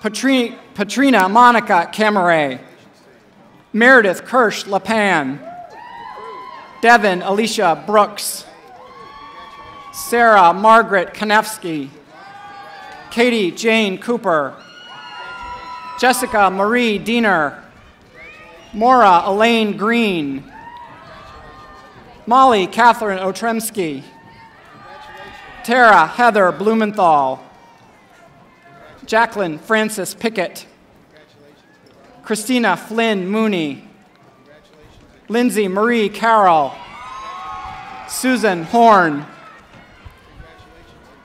Speaker 7: Patrina Monica Camaret. Meredith Kirsch Lapan. Devin Alicia Brooks. Sarah Margaret Kanefsky. Katie Jane Cooper. Jessica Marie Diener. Maura Elaine Green. Molly Catherine Otremsky. Tara Heather Blumenthal. Jacqueline Frances Pickett. Christina Flynn Mooney. Lindsay Marie Carroll. Susan Horn.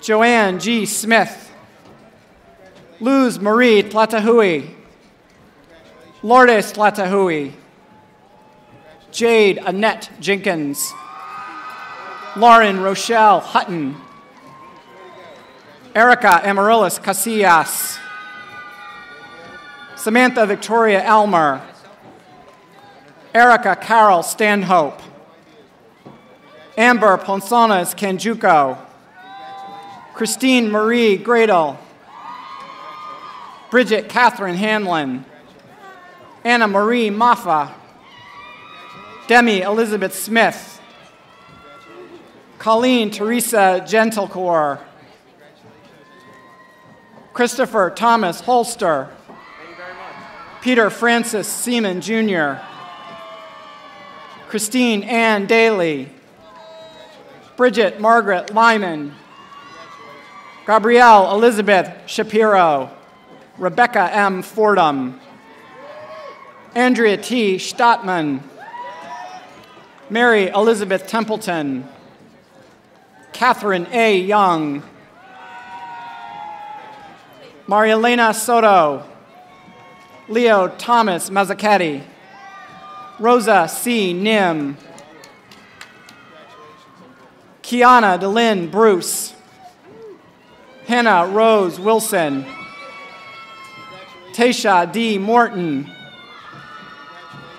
Speaker 7: Joanne G. Smith. Luz Marie Tlatahui. Lourdes Tlatahui. Jade Annette Jenkins. Lauren Rochelle Hutton. Erica Amaryllis Casillas. Samantha Victoria Elmer. Erica Carol Stanhope. Amber Ponsones Canjuco. Christine Marie Gradle. Bridget Catherine Hanlon. Anna Marie Maffa. Demi Elizabeth Smith. Colleen Teresa Gentlecore. Christopher Thomas Holster. Peter Francis Seaman Jr. Christine Ann Daly. Bridget Margaret Lyman. Gabrielle Elizabeth Shapiro. Rebecca M. Fordham. Andrea T. Stottman. Mary Elizabeth Templeton. Catherine A. Young. Marielena Soto. Leo Thomas Mazzachetti. Rosa C. Nim. Kiana DeLynn Bruce. Hannah Rose Wilson. Tasha D. Morton.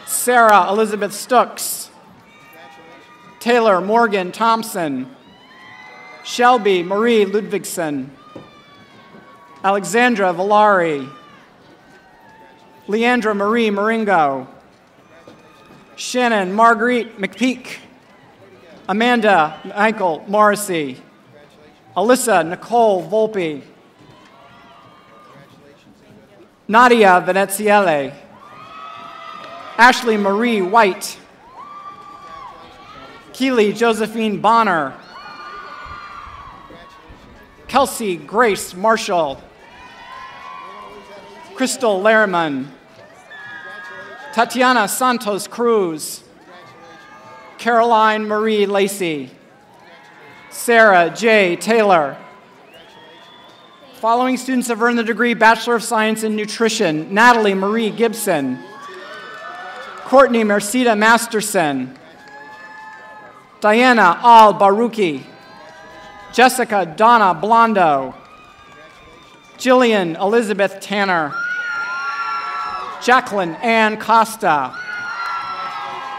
Speaker 7: Sarah Elizabeth Stooks. Taylor Morgan Thompson. Shelby Marie Ludvigsen. Alexandra Villari. Leandra Marie Maringo. Shannon Marguerite McPeak. Amanda Michael Morrissey. Alyssa Nicole Volpe. Nadia Veneziale. Ashley Marie White. Keely Josephine Bonner. Kelsey Grace Marshall. Crystal Lehrman. Tatiana Santos Cruz. Caroline Marie Lacey. Sarah J. Taylor. Following students have earned the degree Bachelor of Science in Nutrition: Natalie Marie Gibson. Courtney Mercida Masterson. Diana Al Baruki. Jessica Donna Blondo. Jillian Elizabeth Tanner. Jacqueline Ann Costa.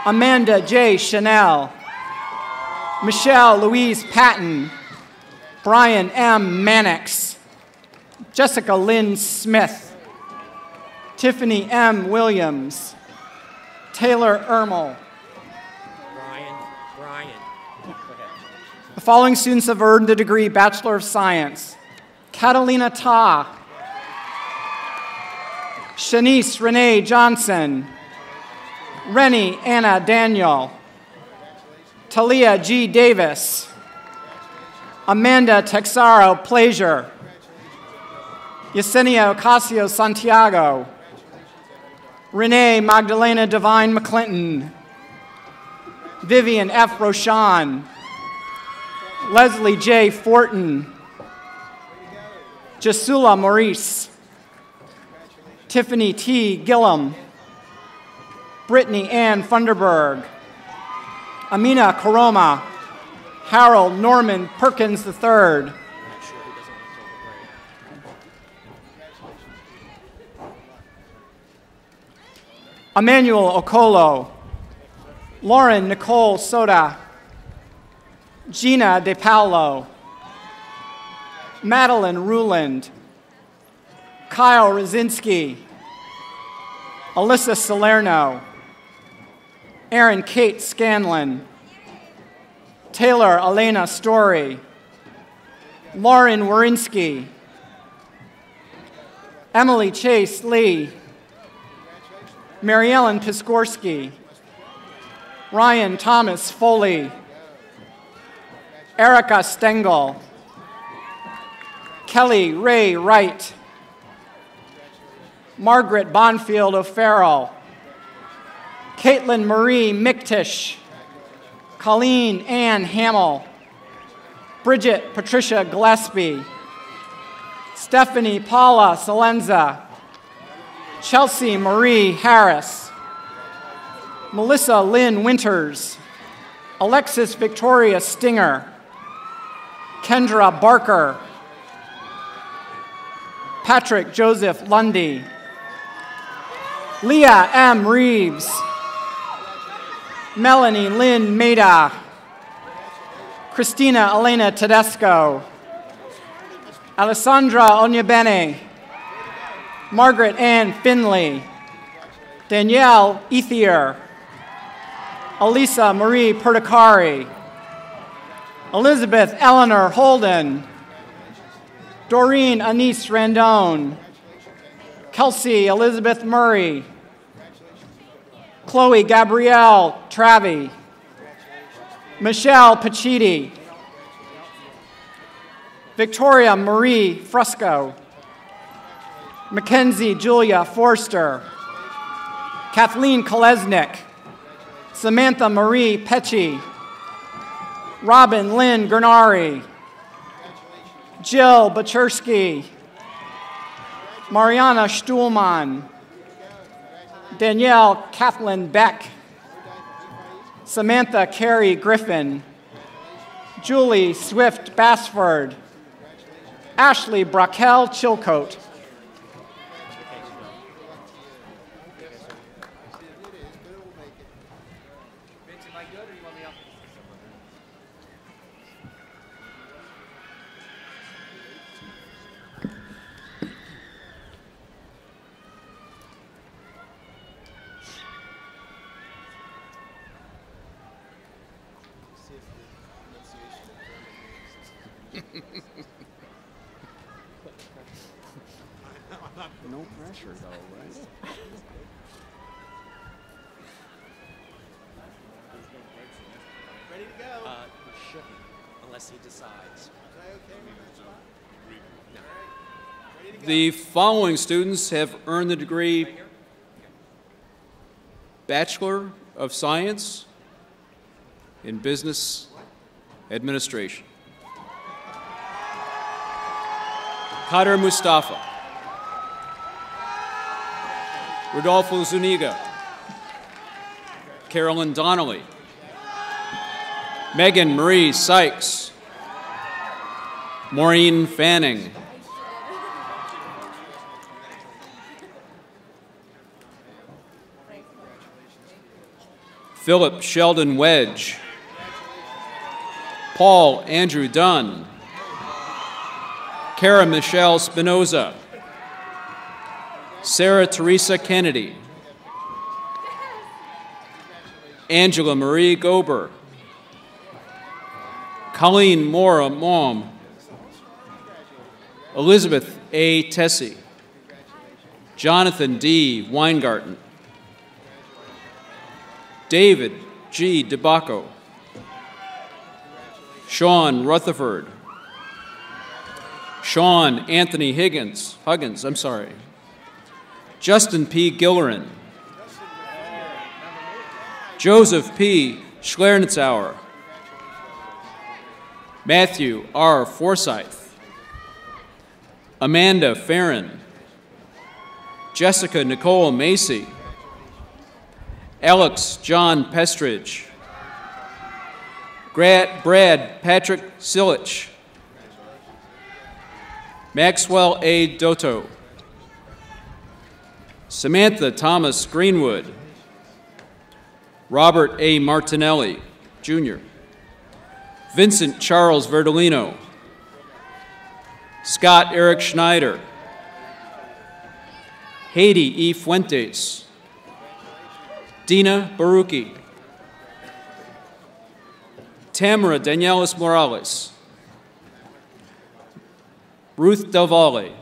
Speaker 7: Amanda J. Chanel. Michelle Louise Patton. Brian M. Mannix. Jessica Lynn Smith. Tiffany M. Williams. Taylor Ermel.
Speaker 1: Brian.
Speaker 7: The following students have earned the degree Bachelor of Science: Catalina Ta. Shanice Renee Johnson. Rennie Anna Daniel. Talia G. Davis. Amanda Texaro Plaisir. Yesenia Ocasio Santiago. Renee Magdalena Devine McClinton. Vivian F. Roshan. Leslie J. Fortin. Jasula Maurice. Tiffany T. Gillum. Brittany Ann Funderburg. Amina Karoma. Harold Norman Perkins III. Emmanuel Okolo. Lauren Nicole Soda. Gina De Paolo. Madeline Ruland. Kyle Rosinski. Alyssa Salerno. Erin Kate Scanlon. Taylor Elena Story. Lauren Warinsky. Emily Chase Lee. Mary Ellen Piskorski. Ryan Thomas Foley. Erica Stengel. Kelly Ray Wright. Margaret Bonfield O'Farrell. Caitlin Marie Miktish, Colleen Ann Hamill, Bridget Patricia Gillespie, Stephanie Paula Salenza, Chelsea Marie Harris, Melissa Lynn Winters, Alexis Victoria Stinger, Kendra Barker, Patrick Joseph Lundy, Leah M. Reeves, Melanie Lynn Maida, Christina Elena Tedesco, Alessandra Onyebene, Margaret Ann Finley, Danielle Ethier, Elisa Marie Perticari, Elizabeth Eleanor Holden, Doreen Anise Randone, Kelsey Elizabeth Murray, Chloe Gabrielle Travey, Michelle Pachiti, Victoria Marie Fresco, Mackenzie Julia Forster, Kathleen Kolesnik, Samantha Marie Pecci, Robin Lynn Gernari, Jill Bachersky, Mariana Stuhlman, Danielle Kathleen Beck, Samantha Carey Griffin, Julie Swift Bassford, Ashley Brackel Chilcote.
Speaker 3: No pressure, though, right?
Speaker 8: Ready to go?
Speaker 9: He shouldn't, unless he decides.
Speaker 8: The following students have earned the degree Bachelor of Science in Business Administration. Kader Mustafa, Rodolfo Zuniga, Carolyn Donnelly, Megan Marie Sykes, Maureen Fanning, Philip Sheldon Wedge, Paul Andrew Dunn, Cara Michelle Spinoza, Sarah Teresa Kennedy, Angela Marie Gober, Colleen Mora Mom, Elizabeth A. Tessie, Jonathan D. Weingarten, David G. DeBacco, Sean Rutherford, Sean Anthony Huggins, Justin P. Gillerin, Joseph P. Schlernitzauer, Matthew R. Forsyth, Amanda Farron, Jessica Nicole Macy, Alex John Pestridge, Brad Patrick Silich, Maxwell A. Dotto, Samantha Thomas Greenwood, Robert A. Martinelli, Jr., Vincent Charles Verdolino, Scott Eric Schneider, Haiti E. Fuentes, Dina Baruki, Tamara Danielis Morales, Ruth Del Valle,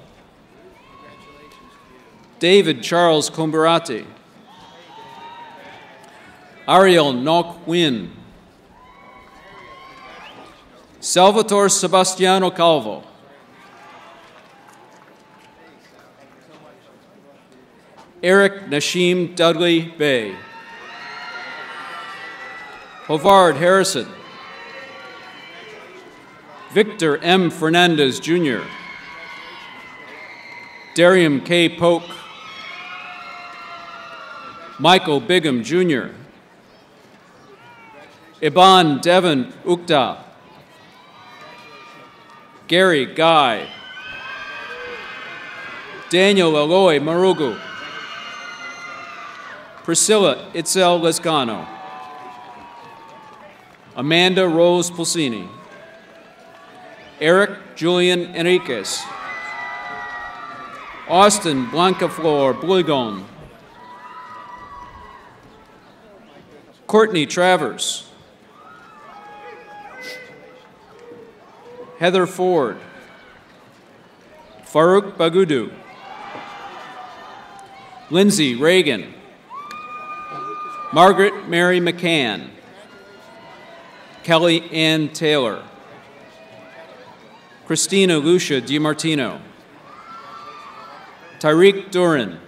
Speaker 8: David Charles Comberati, Ariel Nok Win, Salvatore Sebastiano Calvo, Eric Nashim Dudley Bay, Hovard Harrison, Victor M. Fernandez, Jr., Darium K. Polk, Michael Bigham, Jr., Iban Devon Ukta, Gary Guy, Daniel Eloy Marugu, Priscilla Itzel Lescano, Amanda Rose Pulsini, Eric Julian Enriquez, Austin Blancaflor Bluigon, Courtney Travers, Heather Ford, Farouk Bagudu, Lindsay Reagan, Margaret Mary McCann, Kelly Ann Taylor, Christina Lucia DiMartino, Tyreek Duran,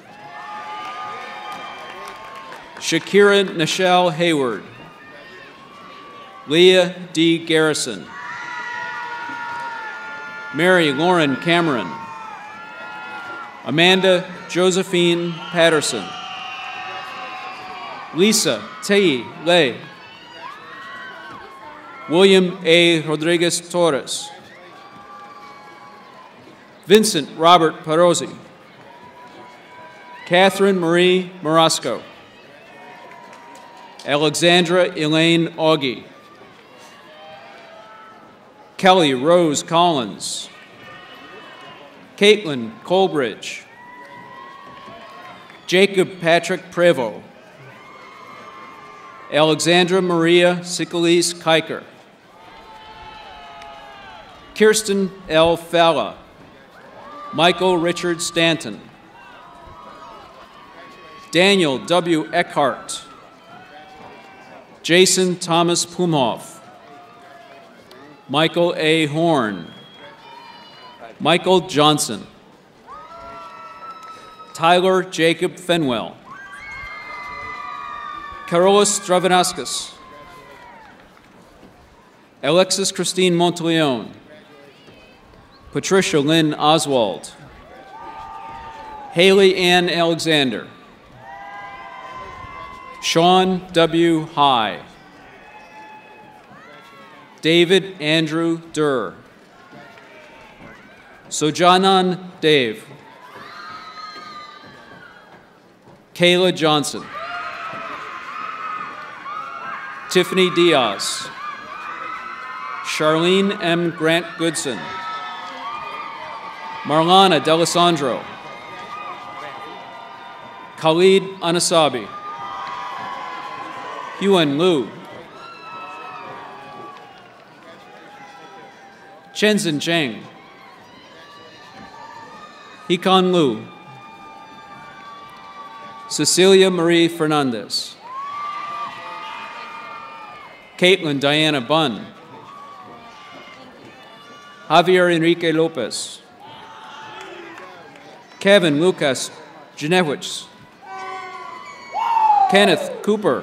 Speaker 8: Shakira Nichelle Hayward, Leah D. Garrison, Mary Lauren Cameron, Amanda Josephine Patterson, Lisa Tei Lei, William A. Rodriguez Torres, Vincent Robert Perozzi, Catherine Marie Morosco, Alexandra Elaine Augie, Kelly Rose Collins, Caitlin Colbridge, Jacob Patrick Prevost, Alexandra Maria Sicalis Kiker, Kirsten L. Falla, Michael Richard Stanton, Daniel W. Eckhart, Jason Thomas Plumhoff, Michael A. Horn, Michael Johnson, Tyler Jacob Fenwell, Carolus Stravanauskas, Alexis Christine Monteleone, Patricia Lynn Oswald, Haley Ann Alexander, Sean W. High, David Andrew Durr, Sojanan Dave, Kayla Johnson, Tiffany Diaz, Charlene M. Grant Goodson, Marlana D'Alessandro, Khalid Anasabi, Huan Liu, Chenzin Cheng, Hikon Liu, Cecilia Marie Fernandez, Caitlin Diana Bunn, Javier Enrique Lopez, Kevin Lucas Janewicz, Kenneth Cooper,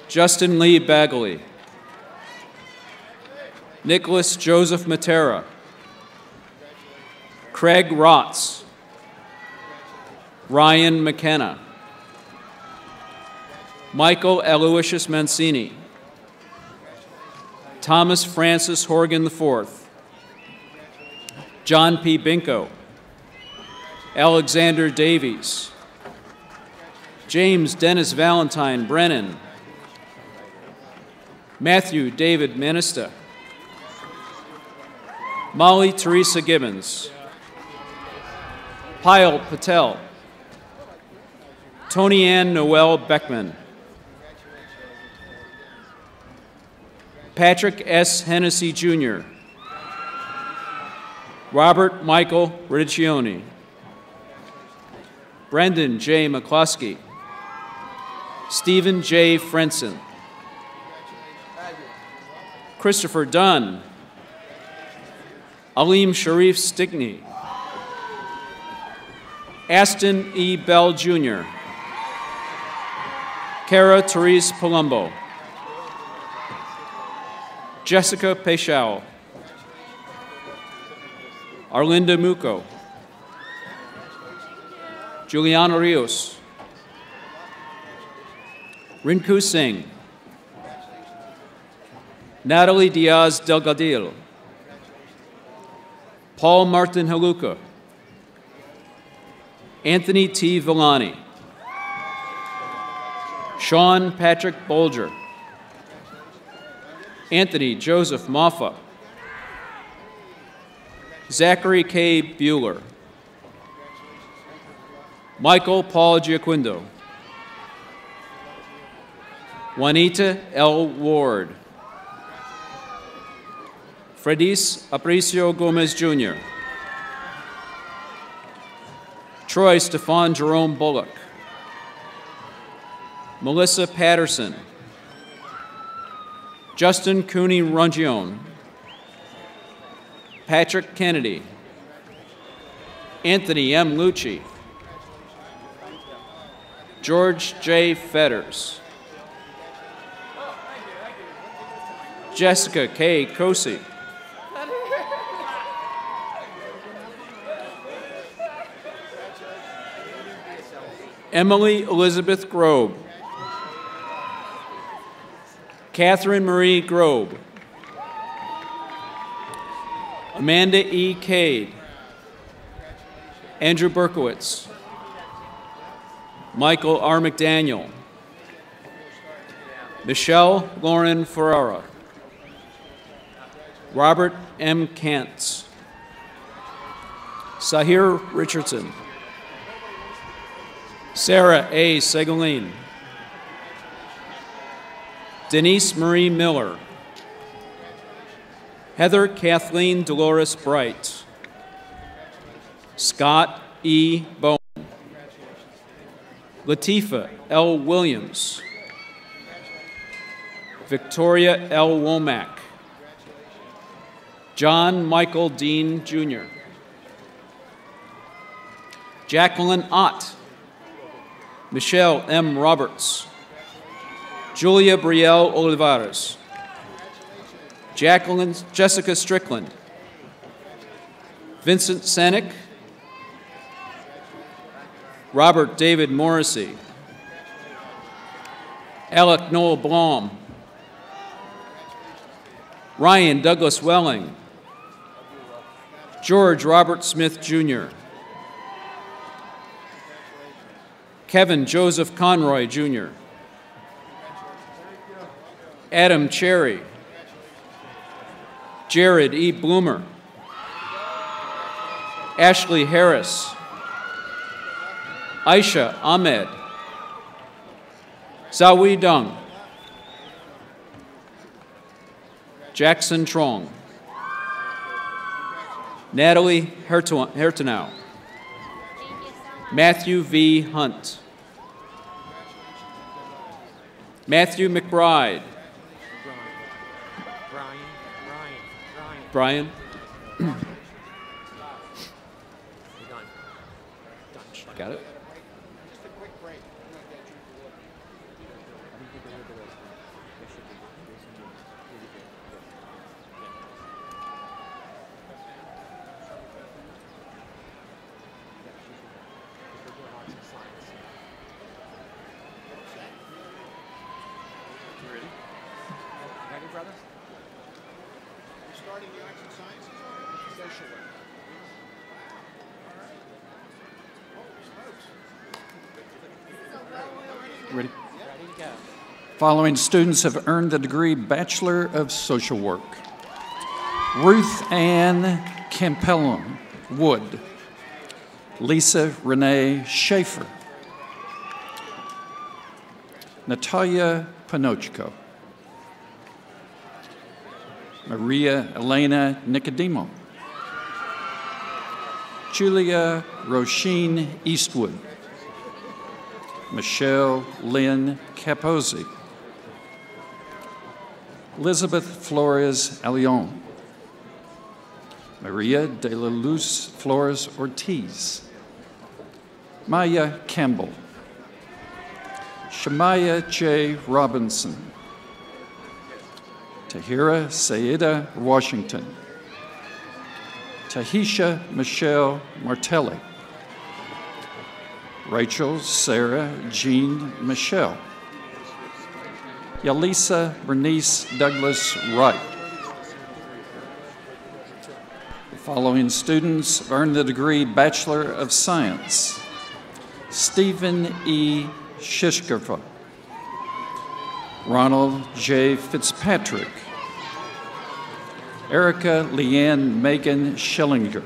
Speaker 8: Justin Lee Bagley, Nicholas Joseph Matera, Craig Rotz, Ryan McKenna, Michael Aloysius Mancini, Thomas Francis Horgan IV, John P. Binko, Alexander Davies, James Dennis Valentine Brennan, Matthew David Manista, Molly Teresa Gibbons, Payal Patel, Tony Ann Noel Beckman, Patrick S. Hennessy Jr., Robert Michael Riccioni, Brendan J. McCloskey, Stephen J. Frenson, Christopher Dunn, Aleem Sharif Stickney, Aston E. Bell Jr., Kara Therese Palumbo, Jessica Peixao, Arlinda Muco, Juliana Rios, Rinku Singh, Natalie Diaz Delgadillo, Paul Martin Haluka, Anthony T. Villani, Sean Patrick Bolger, Anthony Joseph Moffa, Zachary K. Bueller, Michael Paul Giaquindo, Juanita L. Ward, Fredis Aparicio Gomez Jr., Troy Stefan Jerome Bullock, Melissa Patterson, Justin Cooney Rungione, Patrick Kennedy, Anthony M. Lucci, George J. Fetters, Jessica K. Cosi, Emily Elizabeth Grobe, Catherine Marie Grobe, Amanda E. Cade, Andrew Berkowitz, Michael R. McDaniel, Michelle Lauren Ferrara, Robert M. Kantz, Sahir Richardson, Sarah A. Segaline, Denise Marie Miller, Heather Kathleen Dolores Bright, Scott E. Bowen, Latifa L. Williams, Victoria L. Womack, John Michael Dean Jr., Jacqueline Ott, Michelle M. Roberts, Julia Brielle Olivares, Jessica Strickland, Vincent Senick, Robert David Morrissey, Alec Noel Blom, Ryan Douglas Welling, George Robert Smith Jr., Kevin Joseph Conroy Jr., Adam Cherry, Jared E. Bloomer, Ashley Harris, Aisha Ahmed, Zawi Dung, Jackson Trong, Natalie Hertenau, Matthew V. Hunt, Matthew McBride, Brian. Got it?
Speaker 10: Ready? Following students have earned the degree Bachelor of Social Work. Ruth Ann Campellum Wood, Lisa Renee Schaefer, Natalia Panochko, Maria Elena Nicodemo, Julia Roisin Eastwood, Michelle Lynn Capozzi, Elizabeth Flores Alion, Maria de la Luz Flores Ortiz, Maya Campbell, Shemaya J. Robinson, Tahira Saida Washington, Tahisha Michelle Martelli, Rachel Sarah Jean Michelle, Yalisa Bernice Douglas Wright. The following students have earned the degree Bachelor of Science: Stephen E. Shishkova, Ronald J. Fitzpatrick, Erica Leanne Megan Schillinger,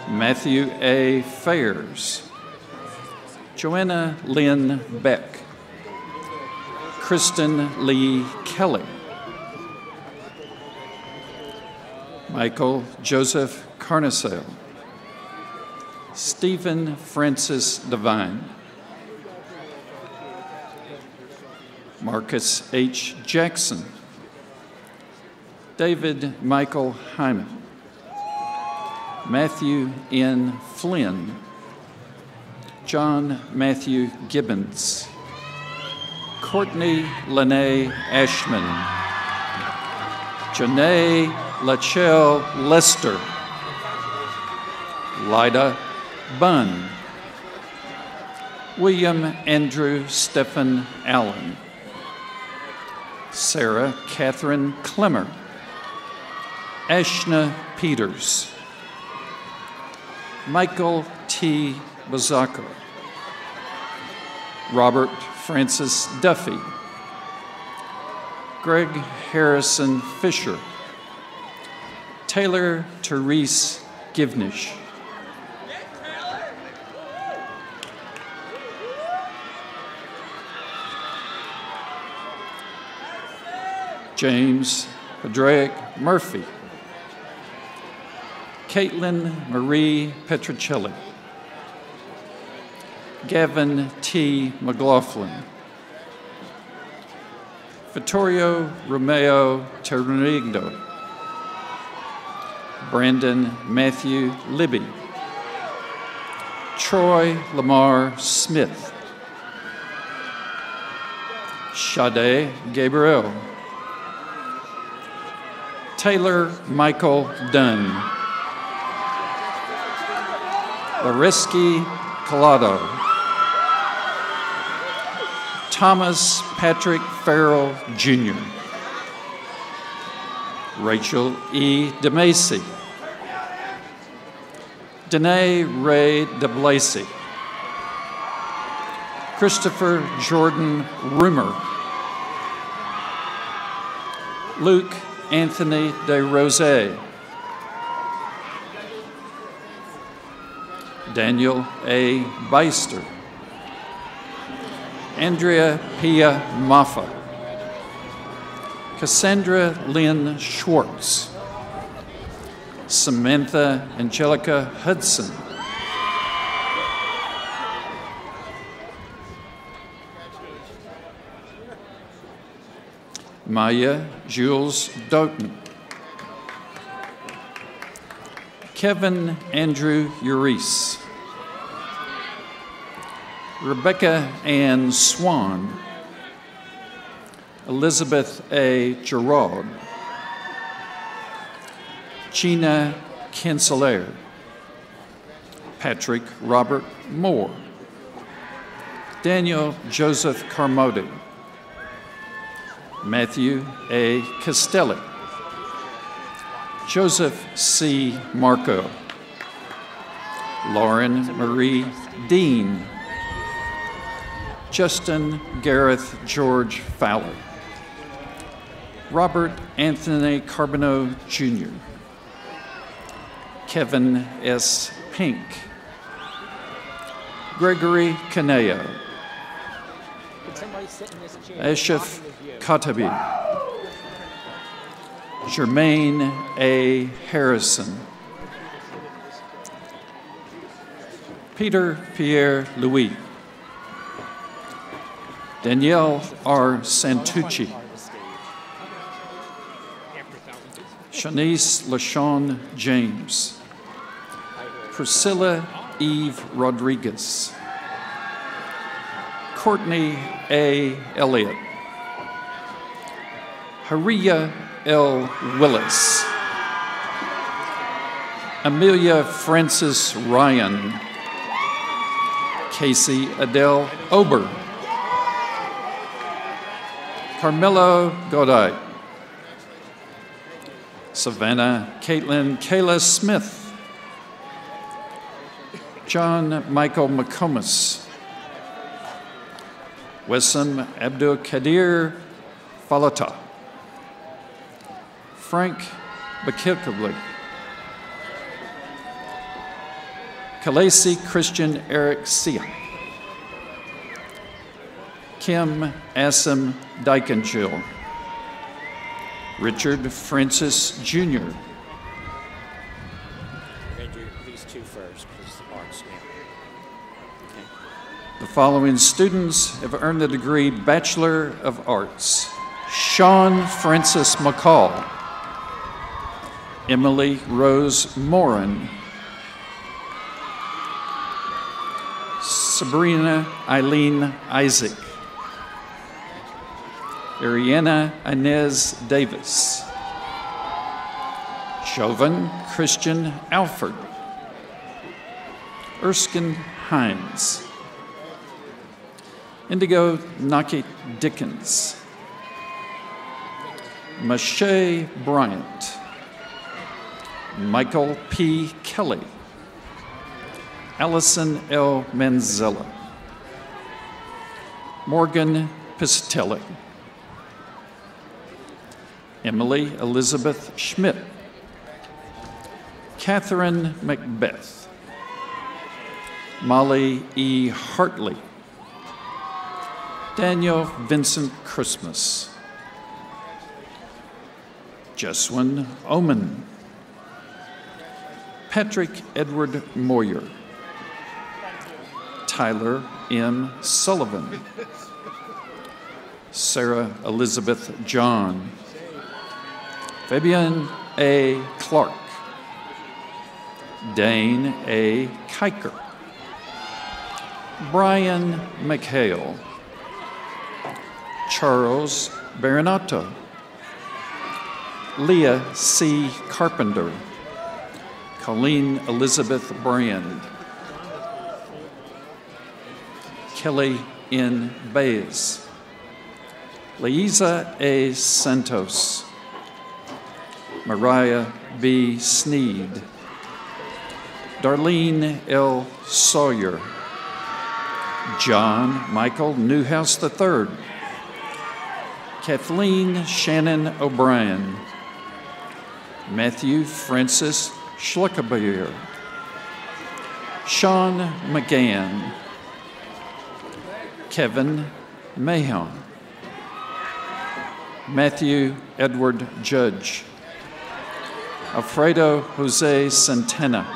Speaker 10: Matthew A. Fayers, Joanna Lynn Beck, Kristen Lee Kelly, Michael Joseph Carnesale, Stephen Francis Devine, Marcus H. Jackson, David Michael Hyman, Matthew N. Flynn, John Matthew Gibbons, Courtney Lene Ashman, Janae Lachelle Lester, Lyda Bunn, William Andrew Stephen Allen, Sarah Catherine Clemmer, Ashna Peters, Michael T. Bazzacco, Robert Francis Duffy, Greg Harrison Fisher, Taylor Therese Givnish, James Padraic Murphy, Caitlin Marie Petrocelli, Gavin T. McLaughlin, Vittorio Romeo Terrenigno, Brandon Matthew Libby, Troy Lamar Smith, Sade Gabriel, Taylor Michael Dunn, Lareski Collado, Thomas Patrick Farrell Jr., Rachel E. DeMacy, Danae Ray DeBlacy, Christopher Jordan Rumor, Luke Anthony De Rose, Daniel A. Beister, Andrea Pia Maffa, Cassandra Lynn Schwartz, Samantha Angelica Hudson, Maya Jules Doughton, Kevin Andrew Urice, Rebecca Ann Swan, Elizabeth A. Gerard, Gina Cancellaire, Patrick Robert Moore, Daniel Joseph Carmody, Matthew A. Castelli, Joseph C. Marco, Lauren Marie Dean, Justin Gareth George Fowler, Robert Anthony Carbonneau Jr., Kevin S. Pink, Gregory Caneo, Ashif Katabi, Jermaine A. Harrison, Peter Pierre Louis, Danielle R. Santucci, Shanice LaShawn James, Priscilla Eve Rodriguez, Courtney A. Elliott, Haria L. Willis. Amelia Frances Ryan. Casey Adele Ober. Carmelo Goday. Savannah Caitlin Kayla Smith. John Michael McComas. Wessam Abdul Kadir Falata. Frank Bakirkabli. Kalasi Christian Eric Sia. Kim Asim Dykenjill. Richard Francis Jr.
Speaker 9: We're going to do these two first, because the marks now. Okay.
Speaker 10: The following students have earned the degree Bachelor of Arts. Sean Francis McCall. Emily Rose Morin. Sabrina Eileen Isaac. Ariana Inez Davis. Chauvin Christian Alford. Erskine Hines. Indigo Naki Dickens. Mache Bryant. Michael P. Kelly. Allison L. Manzella. Morgan Pistelli. Emily Elizabeth Schmidt. Catherine Macbeth. Molly E. Hartley. Daniel Vincent Christmas. Jeswyn Oman. Patrick Edward Moyer. Tyler M. Sullivan. Sarah Elizabeth John. Fabian A. Clark. Dane A. Kiker. Brian McHale. Charles Baronato. Leah C. Carpenter. Colleen Elizabeth Brand. Kelly N. Baez. Liza A. Santos. Mariah B. Sneed. Darlene L. Sawyer. John Michael Newhouse III. Kathleen Shannon O'Brien. Matthew Francis Schluckabeer. Sean McGann. Kevin Mahon. Matthew Edward Judge. Alfredo Jose Santana.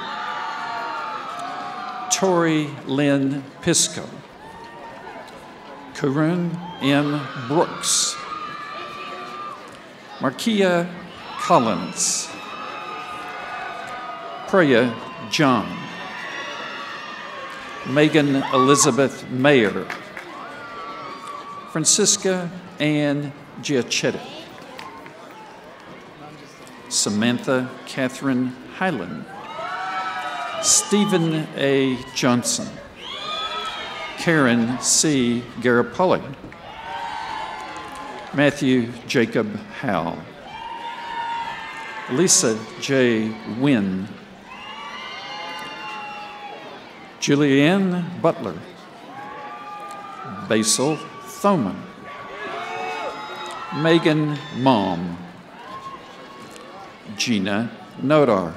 Speaker 10: Tori Lynn Pisco. Karun M. Brooks. Markia Collins. Priya John. Megan Elizabeth Mayer. Francisca Ann Giachetti. Samantha Catherine Hyland. Stephen A. Johnson. Karen C. Garapoli. Matthew Jacob Howell. Lisa J. Wynn. Julianne Butler. Basil Thoman. Megan Mom. Gina Nodar.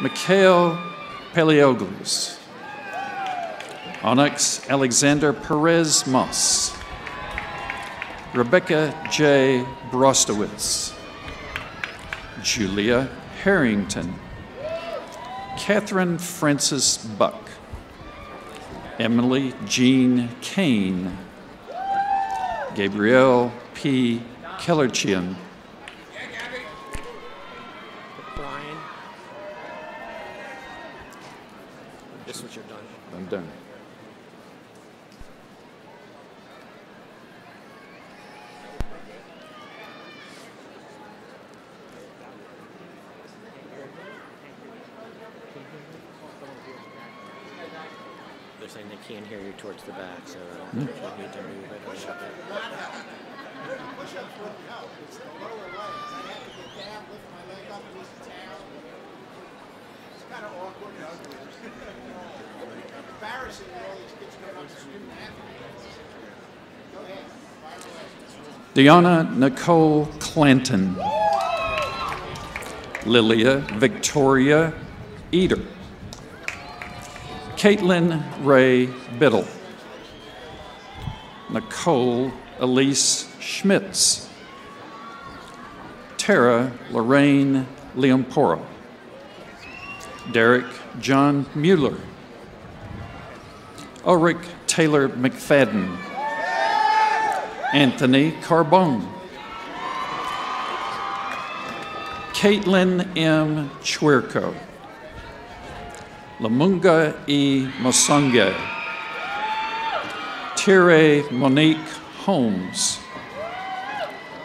Speaker 10: Mikhail Paleoglis. Onyx Alexander Perez Moss. Rebecca J. Brostowitz. Julia Harrington. Catherine Francis Buck. Emily Jean Kane. Gabrielle P. Kellerchian.
Speaker 9: Brian. This is what you're done.
Speaker 10: I'm done.
Speaker 9: they're saying they can't hear you towards the back, so you need to move it a little bit.
Speaker 10: Deanna Nicole Clanton. Lilia Victoria Eder. Caitlin Ray Biddle. Nicole Elise Schmitz. Tara Lorraine Leomporo. Derek John Mueller. Ulrich Taylor McFadden. Anthony Carbone. Caitlin M. Chwerko. Lamunga E. Mosange. Tire Monique Holmes.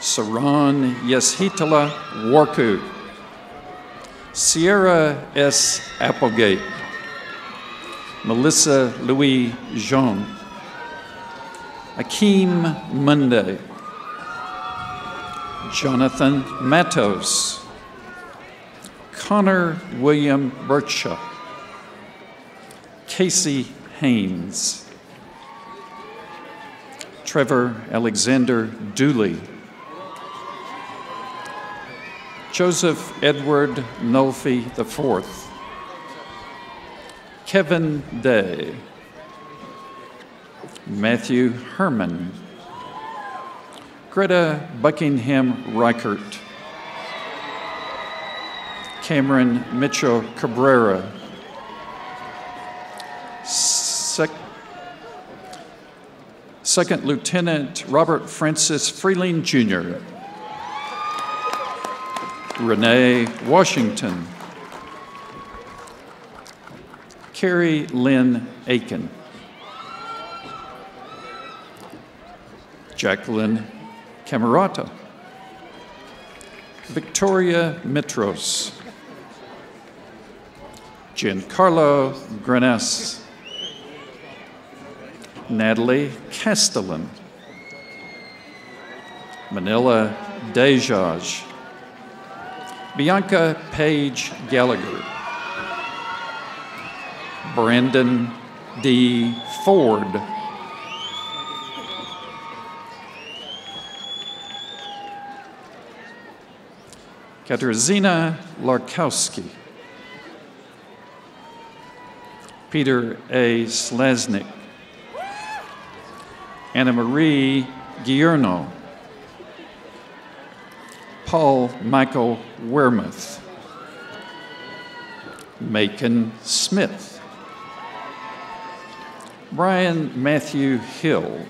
Speaker 10: Saran Yeshitala Warku. Sierra S. Applegate. Melissa Louis Jean. Akeem Monday. Jonathan Matos. Connor William Bircha. Casey Haynes. Trevor Alexander Dooley. Joseph Edward Nolfi IV. Kevin Day. Matthew Herman. Greta Buckingham Reichert. Cameron Mitchell Cabrera. Second Lieutenant Robert Francis Freeling Jr. Renee Washington. Carrie Lynn Aiken. Jacqueline Camerata. Victoria Mitros. Giancarlo Granes. Natalie Castellan. Manila Dejaj. Bianca Page Gallagher. Brandon D. Ford. Katarzyna Larkowski. Peter A. Slasnik. Anna Marie Gierno. Paul Michael Wermuth. Macon Smith. Brian Matthew Hill.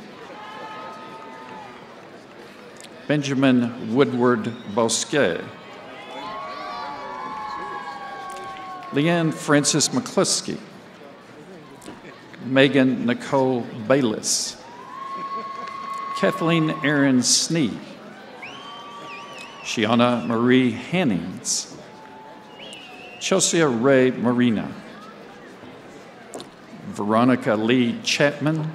Speaker 10: Benjamin Woodward Bosquet. Leanne Francis McCluskey. Megan Nicole Bayless. Kathleen Aaron Snee. Shiana Marie Hannings. Chelsea Ray Marina. Veronica Lee Chapman.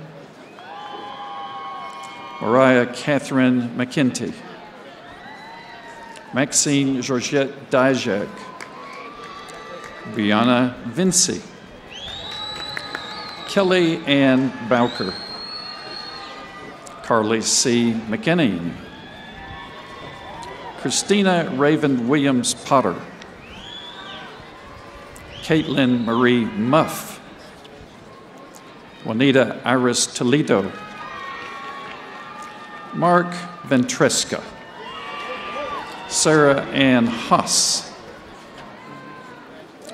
Speaker 10: Mariah Catherine McKenty. Maxine Georgette Dijak. Brianna Vinci. Kelly Ann Bowker. Carly C. McKinney. Christina Raven Williams Potter. Caitlin Marie Muff. Juanita Iris Toledo. Mark Ventresca. Sarah Ann Haas.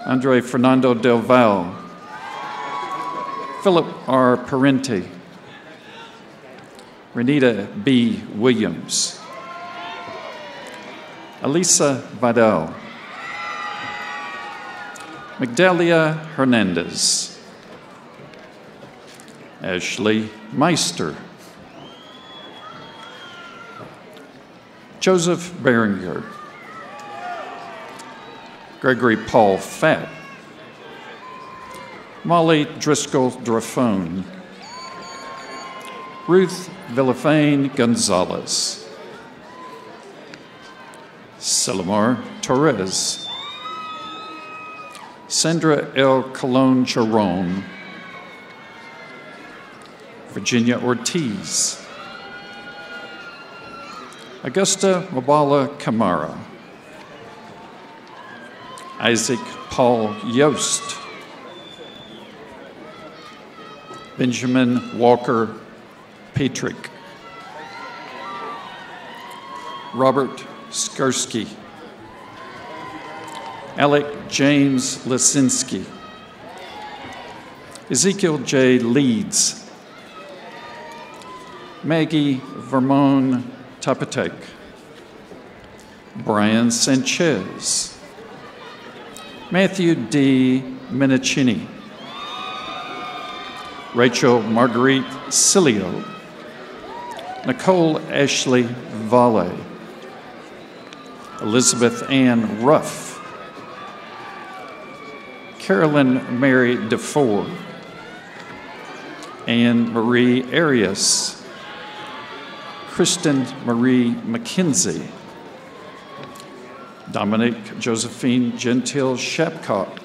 Speaker 10: Andre Fernando Del Val. Philip R. Parenti. Renita B. Williams. Elisa Vidal. Migdalia Hernandez. Ashley Meister. Joseph Berenger. Gregory Paul Fatt. Molly Driscoll Drafone, Ruth Villafane Gonzalez, Selimar Torres, Sandra L. Colon Charon, Virginia Ortiz, Augusta Mabala Kamara, Isaac Paul Yost, Benjamin Walker Patrick, Robert Skursky, Alec James Lisinski, Ezekiel J. Leeds, Maggie Vermon Tapatek, Brian Sanchez, Matthew D. Minicini, Rachel Marguerite Cilio, Nicole Ashley Valle, Elizabeth Ann Ruff, Carolyn Mary DeFore, Anne Marie Arias, Kristen Marie McKenzie, Dominic Josephine Gentile Shapcock,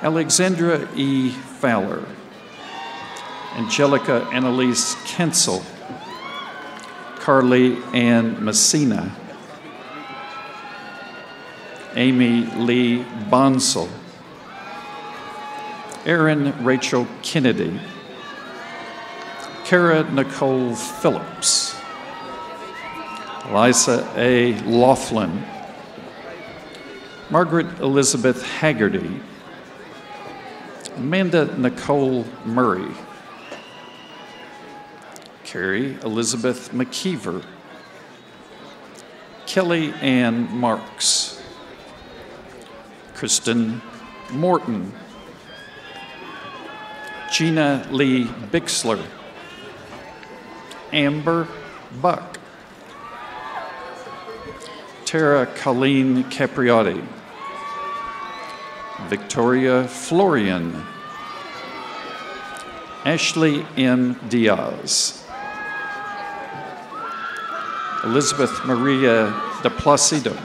Speaker 10: Alexandra E. Fowler, Angelica Annalise Kensel, Carly Ann Messina, Amy Lee Bonsall, Erin Rachel Kennedy, Kara Nicole Phillips, Liza A. Laughlin, Margaret Elizabeth Haggerty, Amanda Nicole Murray, Carrie Elizabeth McKeever, Kelly Ann Marks, Kristen Morton, Gina Lee Bixler, Amber Buck, Tara Colleen Capriotti, Victoria Florian, Ashley M. Diaz, Elizabeth Maria de Placido,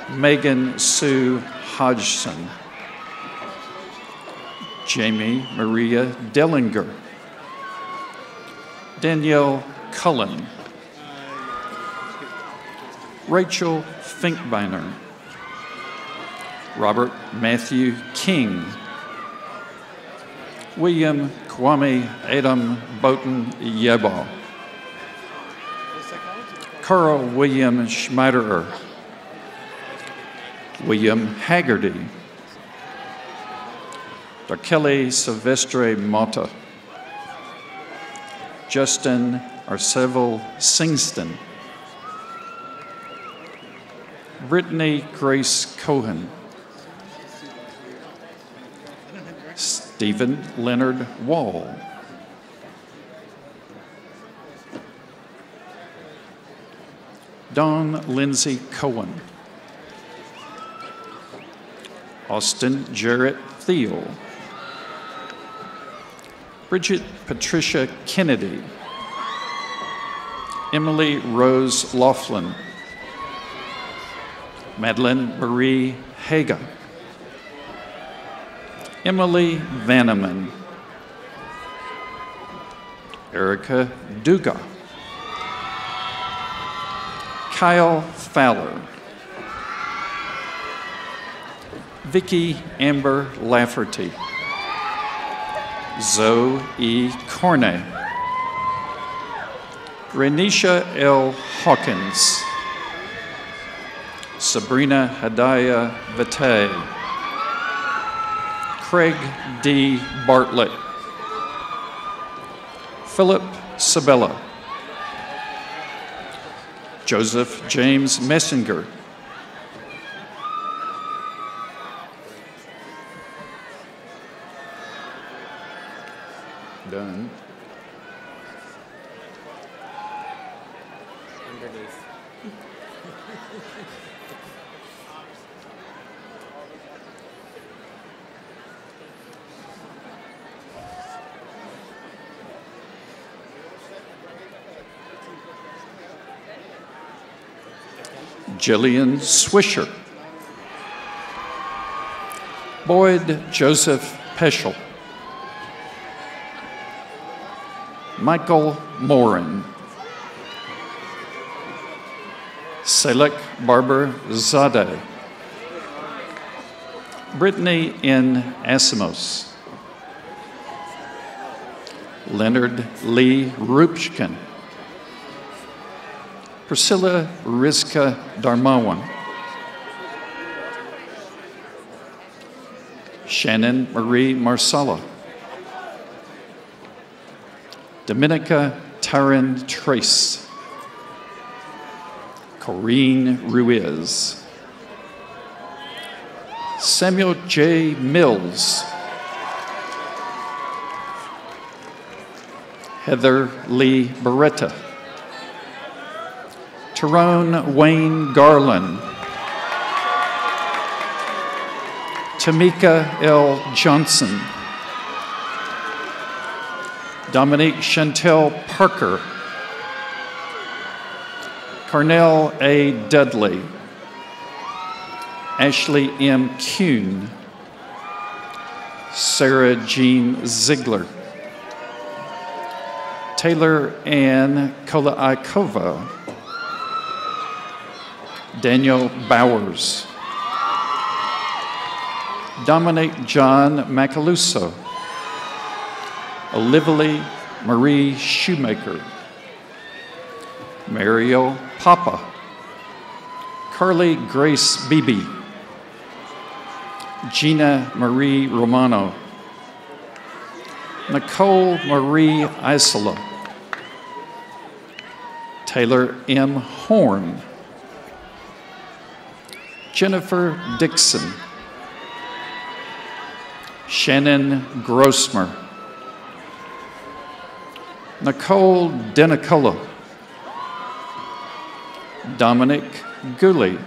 Speaker 10: Megan Sue Hodgson, Jamie Maria Dellinger, Danielle Cullen, Rachel Finkbeiner, Robert Matthew King, William Kwame Adam Boughton Yebal, Carl William Schmeiderer, William Haggerty, Kelly Silvestre Mota, Justin Arceville Singston, Brittany Grace Cohen, Stephen Leonard Wall, Dawn Lindsay Cohen, Austin Jarrett Thiel, Bridget Patricia Kennedy, Emily Rose Laughlin, Madeline Marie Haga, Emily Vanneman, Erica Duga, Kyle Fowler, Vicki Amber Lafferty, Zoe E. Corney, Renisha L. Hawkins, Sabrina Hadaya Vitae, Craig D. Bartlett, Philip Sabella, Joseph James Messinger, done.
Speaker 9: Underneath.
Speaker 10: Jillian Swisher. Boyd Joseph Peschel. Michael Morin. Selek Barber Zadeh. Brittany N. Asimos. Leonard Lee Rupchkin. Priscilla Rizka Darmawan. Shannon Marie Marsala. Dominica Tyron Trace. Corrine Ruiz. Samuel J. Mills. Heather Lee Beretta. Tyrone Wayne Garland. Tamika L. Johnson. Dominique Chantel Parker. Carnell A. Dudley. Ashley M. Kuhn. Sarah Jean Ziegler. Taylor Ann Kolaikova. Daniel Bowers. Dominic John Macaluso. Olivia Marie Shoemaker. Mariel Papa. Carly Grace Beebe. Gina Marie Romano. Nicole Marie Isola. Taylor M. Horn. Jennifer Dixon. Shannon Grossmer. Nicole Denicola. Dominic Gooley.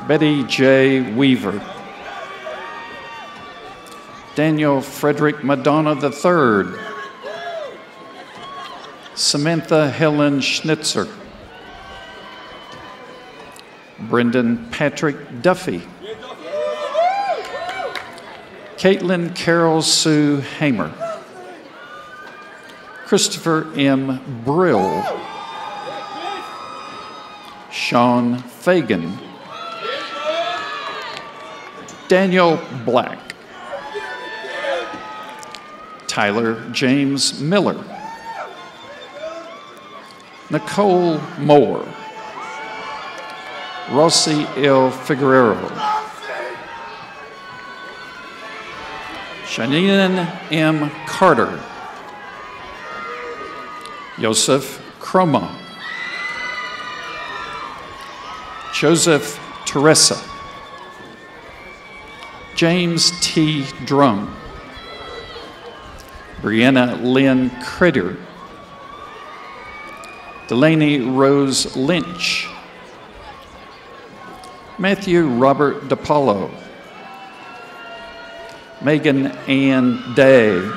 Speaker 10: Betty J. Weaver. Daniel Frederick Madonna III. Samantha Helen Schnitzer. Brendan Patrick Duffy. Caitlin Carol Sue Hamer. Christopher M. Brill. Sean Fagan. Daniel Black. Tyler James Miller. Nicole Moore. Rossi L. Figueroa. Shanine M. Carter. Joseph Croma. Joseph Teresa. James T. Drum. Brianna Lynn Critter. Delaney Rose Lynch. Matthew Robert DePaulo. Megan Ann Day.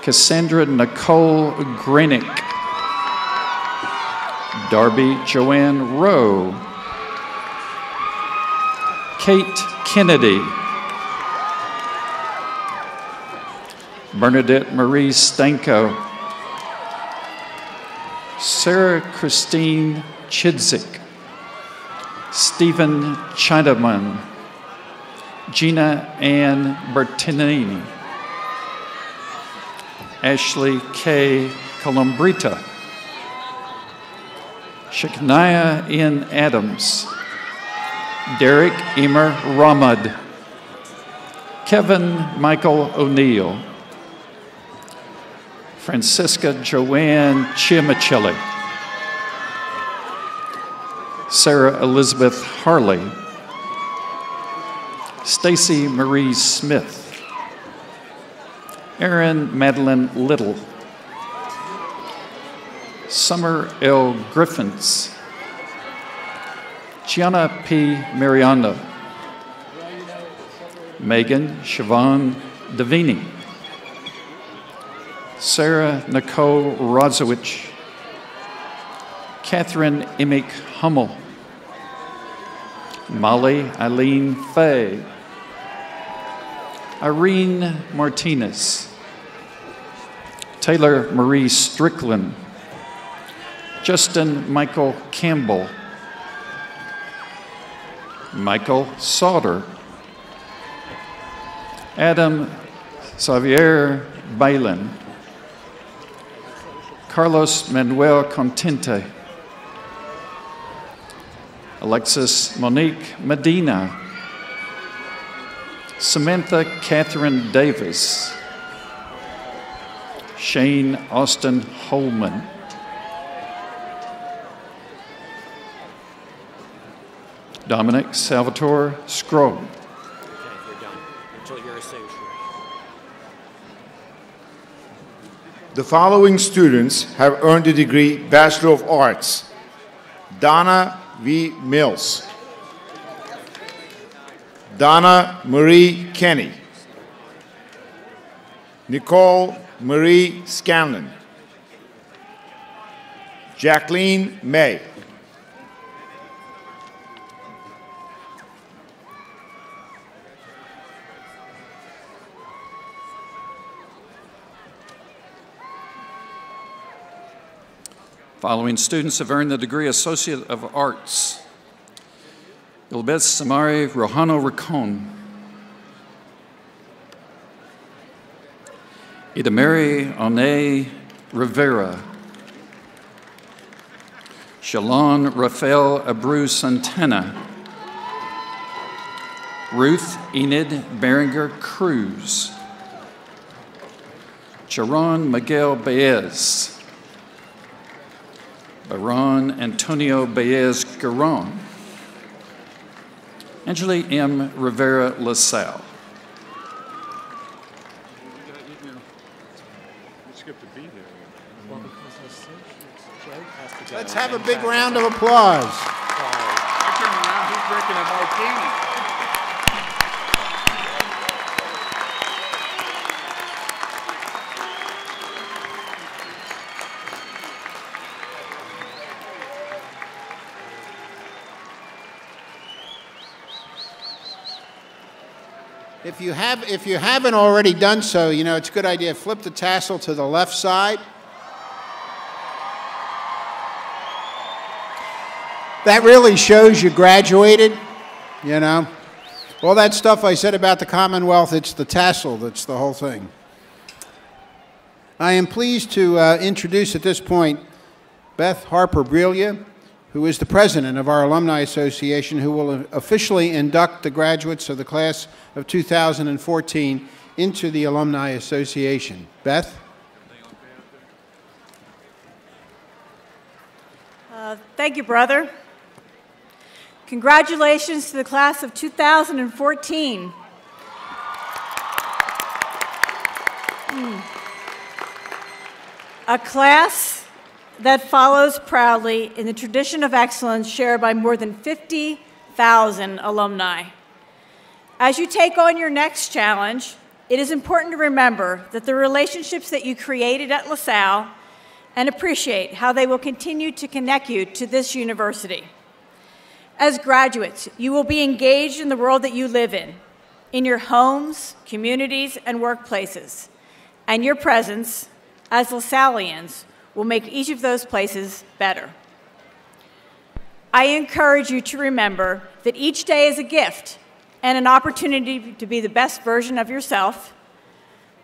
Speaker 10: Cassandra Nicole Grenick. Darby Joanne Rowe. Kate Kennedy. Bernadette Marie Stanko. Sarah Christine Chidzik. Stephen Chinaman. Gina Ann Bertinini. Ashley K. Colombrita. Shekaniah N. Adams. Derek Emer Ramad. Kevin Michael O'Neill. Francisca Joanne Chiamichelli. Sarah Elizabeth Harley. Stacy Marie Smith. Erin Madeline Little. Summer L. Griffins. Gianna P. Marianda. Megan Siobhan Davini. Sarah Nicole Rodzowicz. Catherine Emick Hummel, Molly Eileen Fay, Irene Martinez, Taylor Marie Strickland, Justin Michael Campbell, Michael Sauter, Adam Xavier Balin, Carlos Manuel Contente, Alexis Monique Medina, Samantha Catherine Davis, Shane Austin Holman, Dominic Salvatore Scroll.
Speaker 9: Okay, you're done until your associate.
Speaker 11: The following students have earned the degree Bachelor of Arts: Donna V. Mills, Donna Marie Kenny, Nicole Marie Scanlon, Jacqueline May,
Speaker 10: Following students have earned the degree Associate of Arts: Ilbeth Samari Rohano Racon, Idamari One Rivera, Shalon Rafael Abreu Santana, Ruth Enid Berenger Cruz, Charon Miguel Baez, Baron Antonio Baez Garon, Angeli M. Rivera LaSalle.
Speaker 3: Let's have a big round of applause.
Speaker 9: I turn around, he's drinking a martini.
Speaker 3: If you haven't already done so, you know, it's a good idea. Flip the tassel to the left side. That really shows you graduated, you know. All that stuff I said about the Commonwealth, it's the tassel that's the whole thing. I am pleased to introduce at this point Beth Harper Brillia, who is the president of our Alumni Association, who will officially induct the graduates of the class of 2014 into the Alumni Association. Beth?
Speaker 12: Thank you, brother. Congratulations to the class of 2014. A class that follows proudly in the tradition of excellence shared by more than 50,000 alumni. As you take on your next challenge, it is important to remember that the relationships that you created at LaSalle and appreciate how they will continue to connect you to this university. As graduates, you will be engaged in the world that you live in your homes, communities, and workplaces, and your presence as LaSallians will make each of those places better. I encourage you to remember that each day is a gift and an opportunity to be the best version of yourself,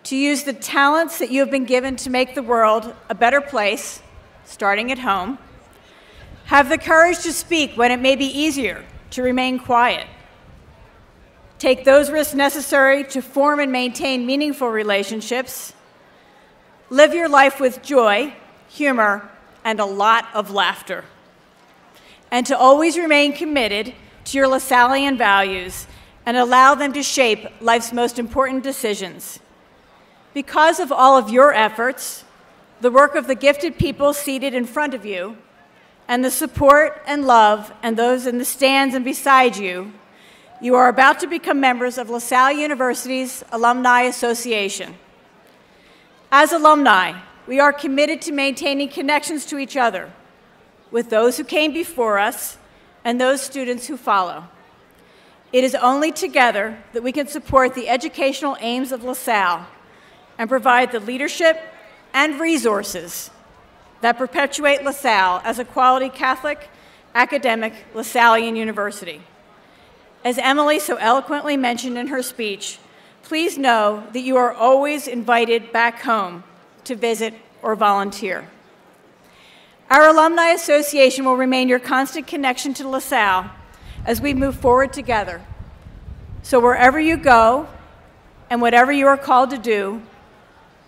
Speaker 12: to use the talents that you have been given to make the world a better place, starting at home. Have the courage to speak when it may be easier to remain quiet. Take those risks necessary to form and maintain meaningful relationships. Live your life with joy, humor, and a lot of laughter. And to always remain committed to your LaSallian values and allow them to shape life's most important decisions. Because of all of your efforts, the work of the gifted people seated in front of you, and the support and love and those in the stands and beside you, you are about to become members of LaSalle University's Alumni Association. As alumni, we are committed to maintaining connections to each other, with those who came before us and those students who follow. It is only together that we can support the educational aims of LaSalle and provide the leadership and resources that perpetuate LaSalle as a quality Catholic, academic LaSallian university. As Emily so eloquently mentioned in her speech, please know that you are always invited back home to visit or volunteer. Our Alumni Association will remain your constant connection to LaSalle as we move forward together. So wherever you go and whatever you are called to do,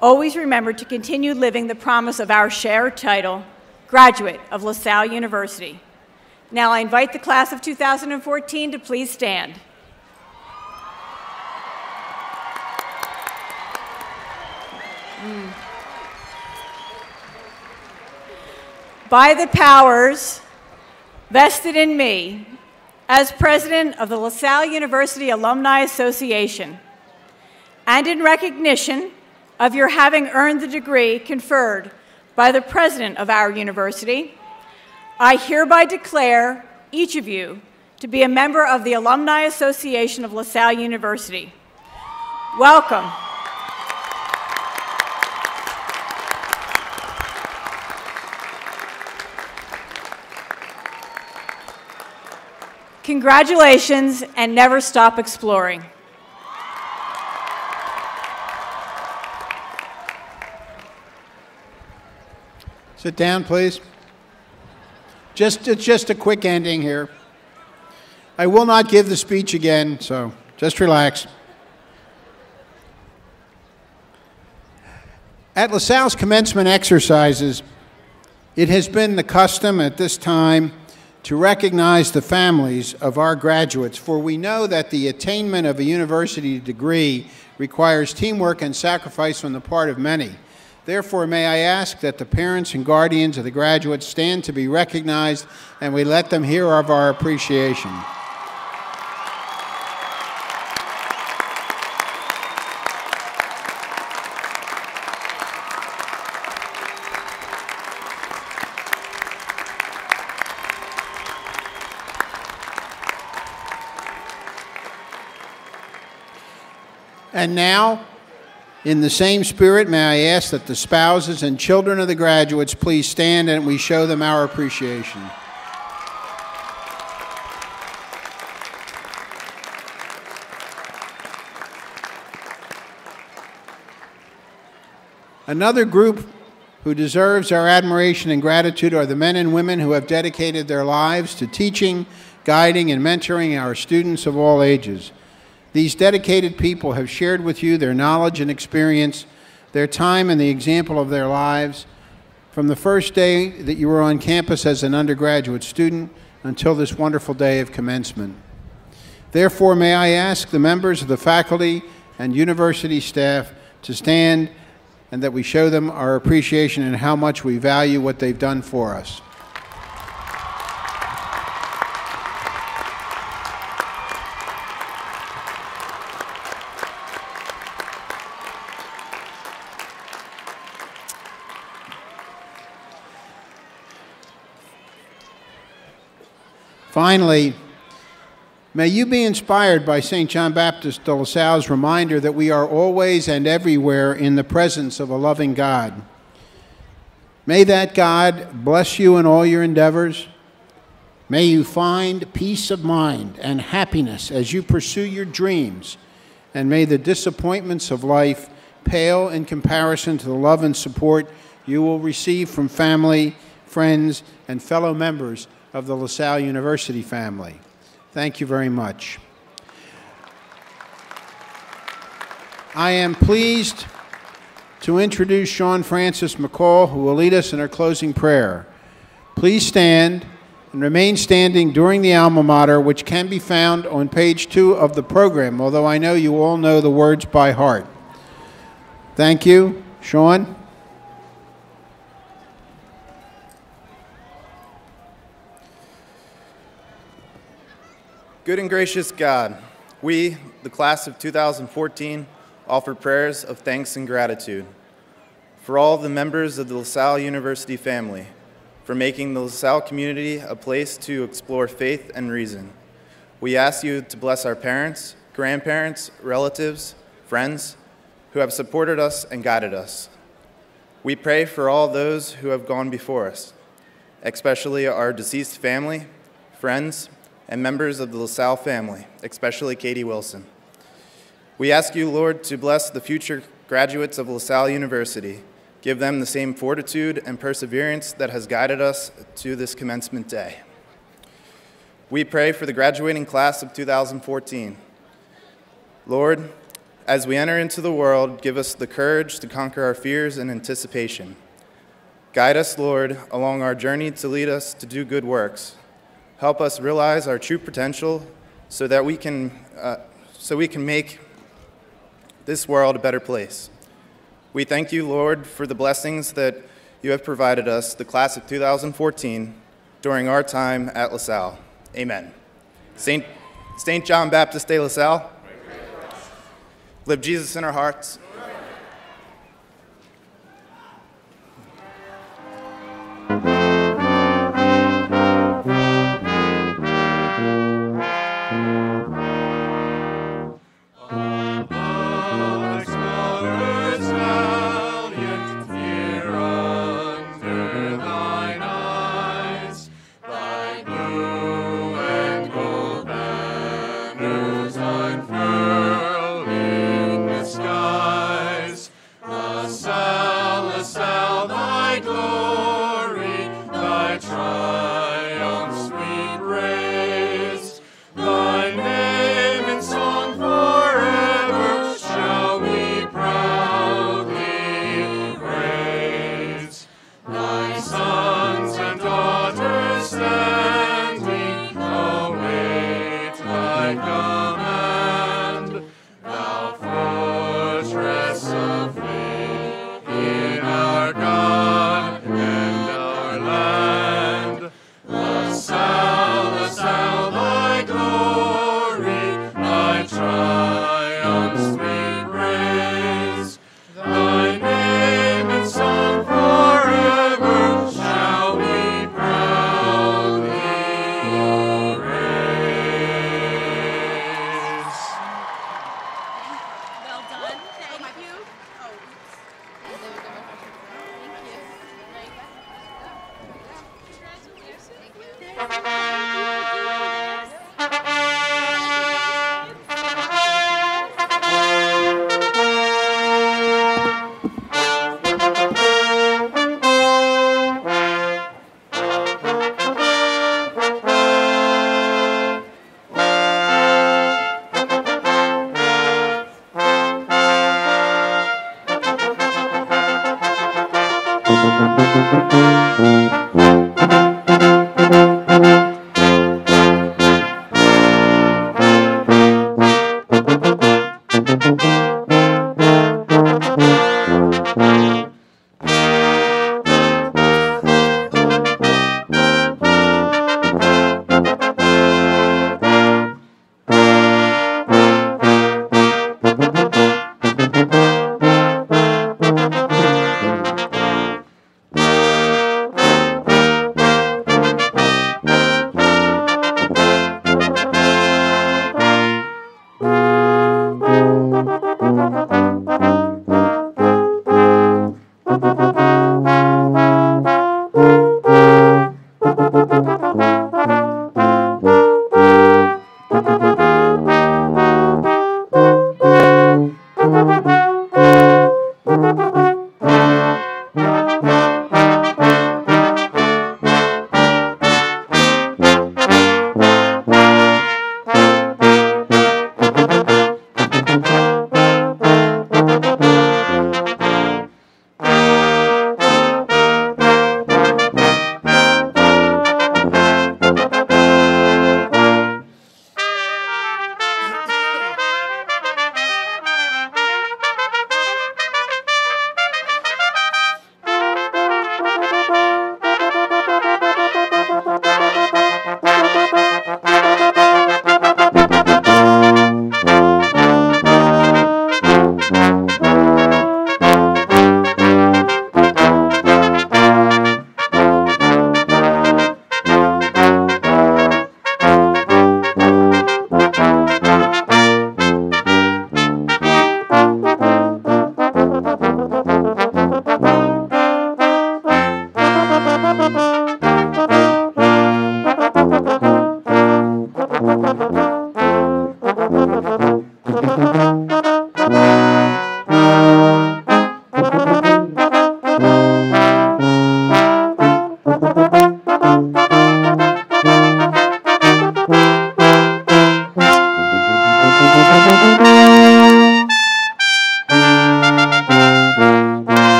Speaker 12: always remember to continue living the promise of our shared title, Graduate of LaSalle University. Now I invite the class of 2014 to please stand. By the powers vested in me as president of the LaSalle University Alumni Association, and in recognition of your having earned the degree conferred by the president of our university, I hereby declare each of you to be a member of the Alumni Association of LaSalle University. Welcome. Congratulations, and never stop exploring.
Speaker 3: Sit down, please. It's just a quick ending here. I will not give the speech again, so just relax. At LaSalle's commencement exercises, it has been the custom at this time to recognize the families of our graduates, for we know that the attainment of a university degree requires teamwork and sacrifice on the part of many. Therefore, may I ask that the parents and guardians of the graduates stand to be recognized, and we let them hear of our appreciation. And now, in the same spirit, may I ask that the spouses and children of the graduates please stand and we show them our appreciation. Another group who deserves our admiration and gratitude are the men and women who have dedicated their lives to teaching, guiding, and mentoring our students of all ages. These dedicated people have shared with you their knowledge and experience, their time and the example of their lives, from the first day that you were on campus as an undergraduate student until this wonderful day of commencement. Therefore, may I ask the members of the faculty and university staff to stand and that we show them our appreciation and how much we value what they've done for us. Finally, may you be inspired by St. John Baptist de La Salle's reminder that we are always and everywhere in the presence of a loving God. May that God bless you in all your endeavors. May you find peace of mind and happiness as you pursue your dreams. And may the disappointments of life pale in comparison to the love and support you will receive from family, friends, and fellow members of the LaSalle University family. Thank you very much. I am pleased to introduce Sean Francis McCall, who will lead us in our closing prayer. Please stand and remain standing during the alma mater, which can be found on page 2 of the program, although I know you all know the words by heart. Thank you. Sean?
Speaker 13: Good and gracious God, we, the class of 2014, offer prayers of thanks and gratitude for all the members of the LaSalle University family, for making the LaSalle community a place to explore faith and reason. We ask you to bless our parents, grandparents, relatives, friends who have supported us and guided us. We pray for all those who have gone before us, especially our deceased family, friends, and members of the LaSalle family, especially Katie Wilson. We ask you, Lord, to bless the future graduates of LaSalle University. Give them the same fortitude and perseverance that has guided us to this commencement day. We pray for the graduating class of 2014. Lord, as we enter into the world, give us the courage to conquer our fears and anticipation. Guide us, Lord, along our journey to lead us to do good works. Help us realize our true potential so that we can make this world a better place. We thank you, Lord, for the blessings that you have provided us, the class of 2014, during our time at LaSalle. Amen. St. John Baptist de LaSalle, live Jesus in our hearts.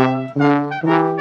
Speaker 14: Thank you.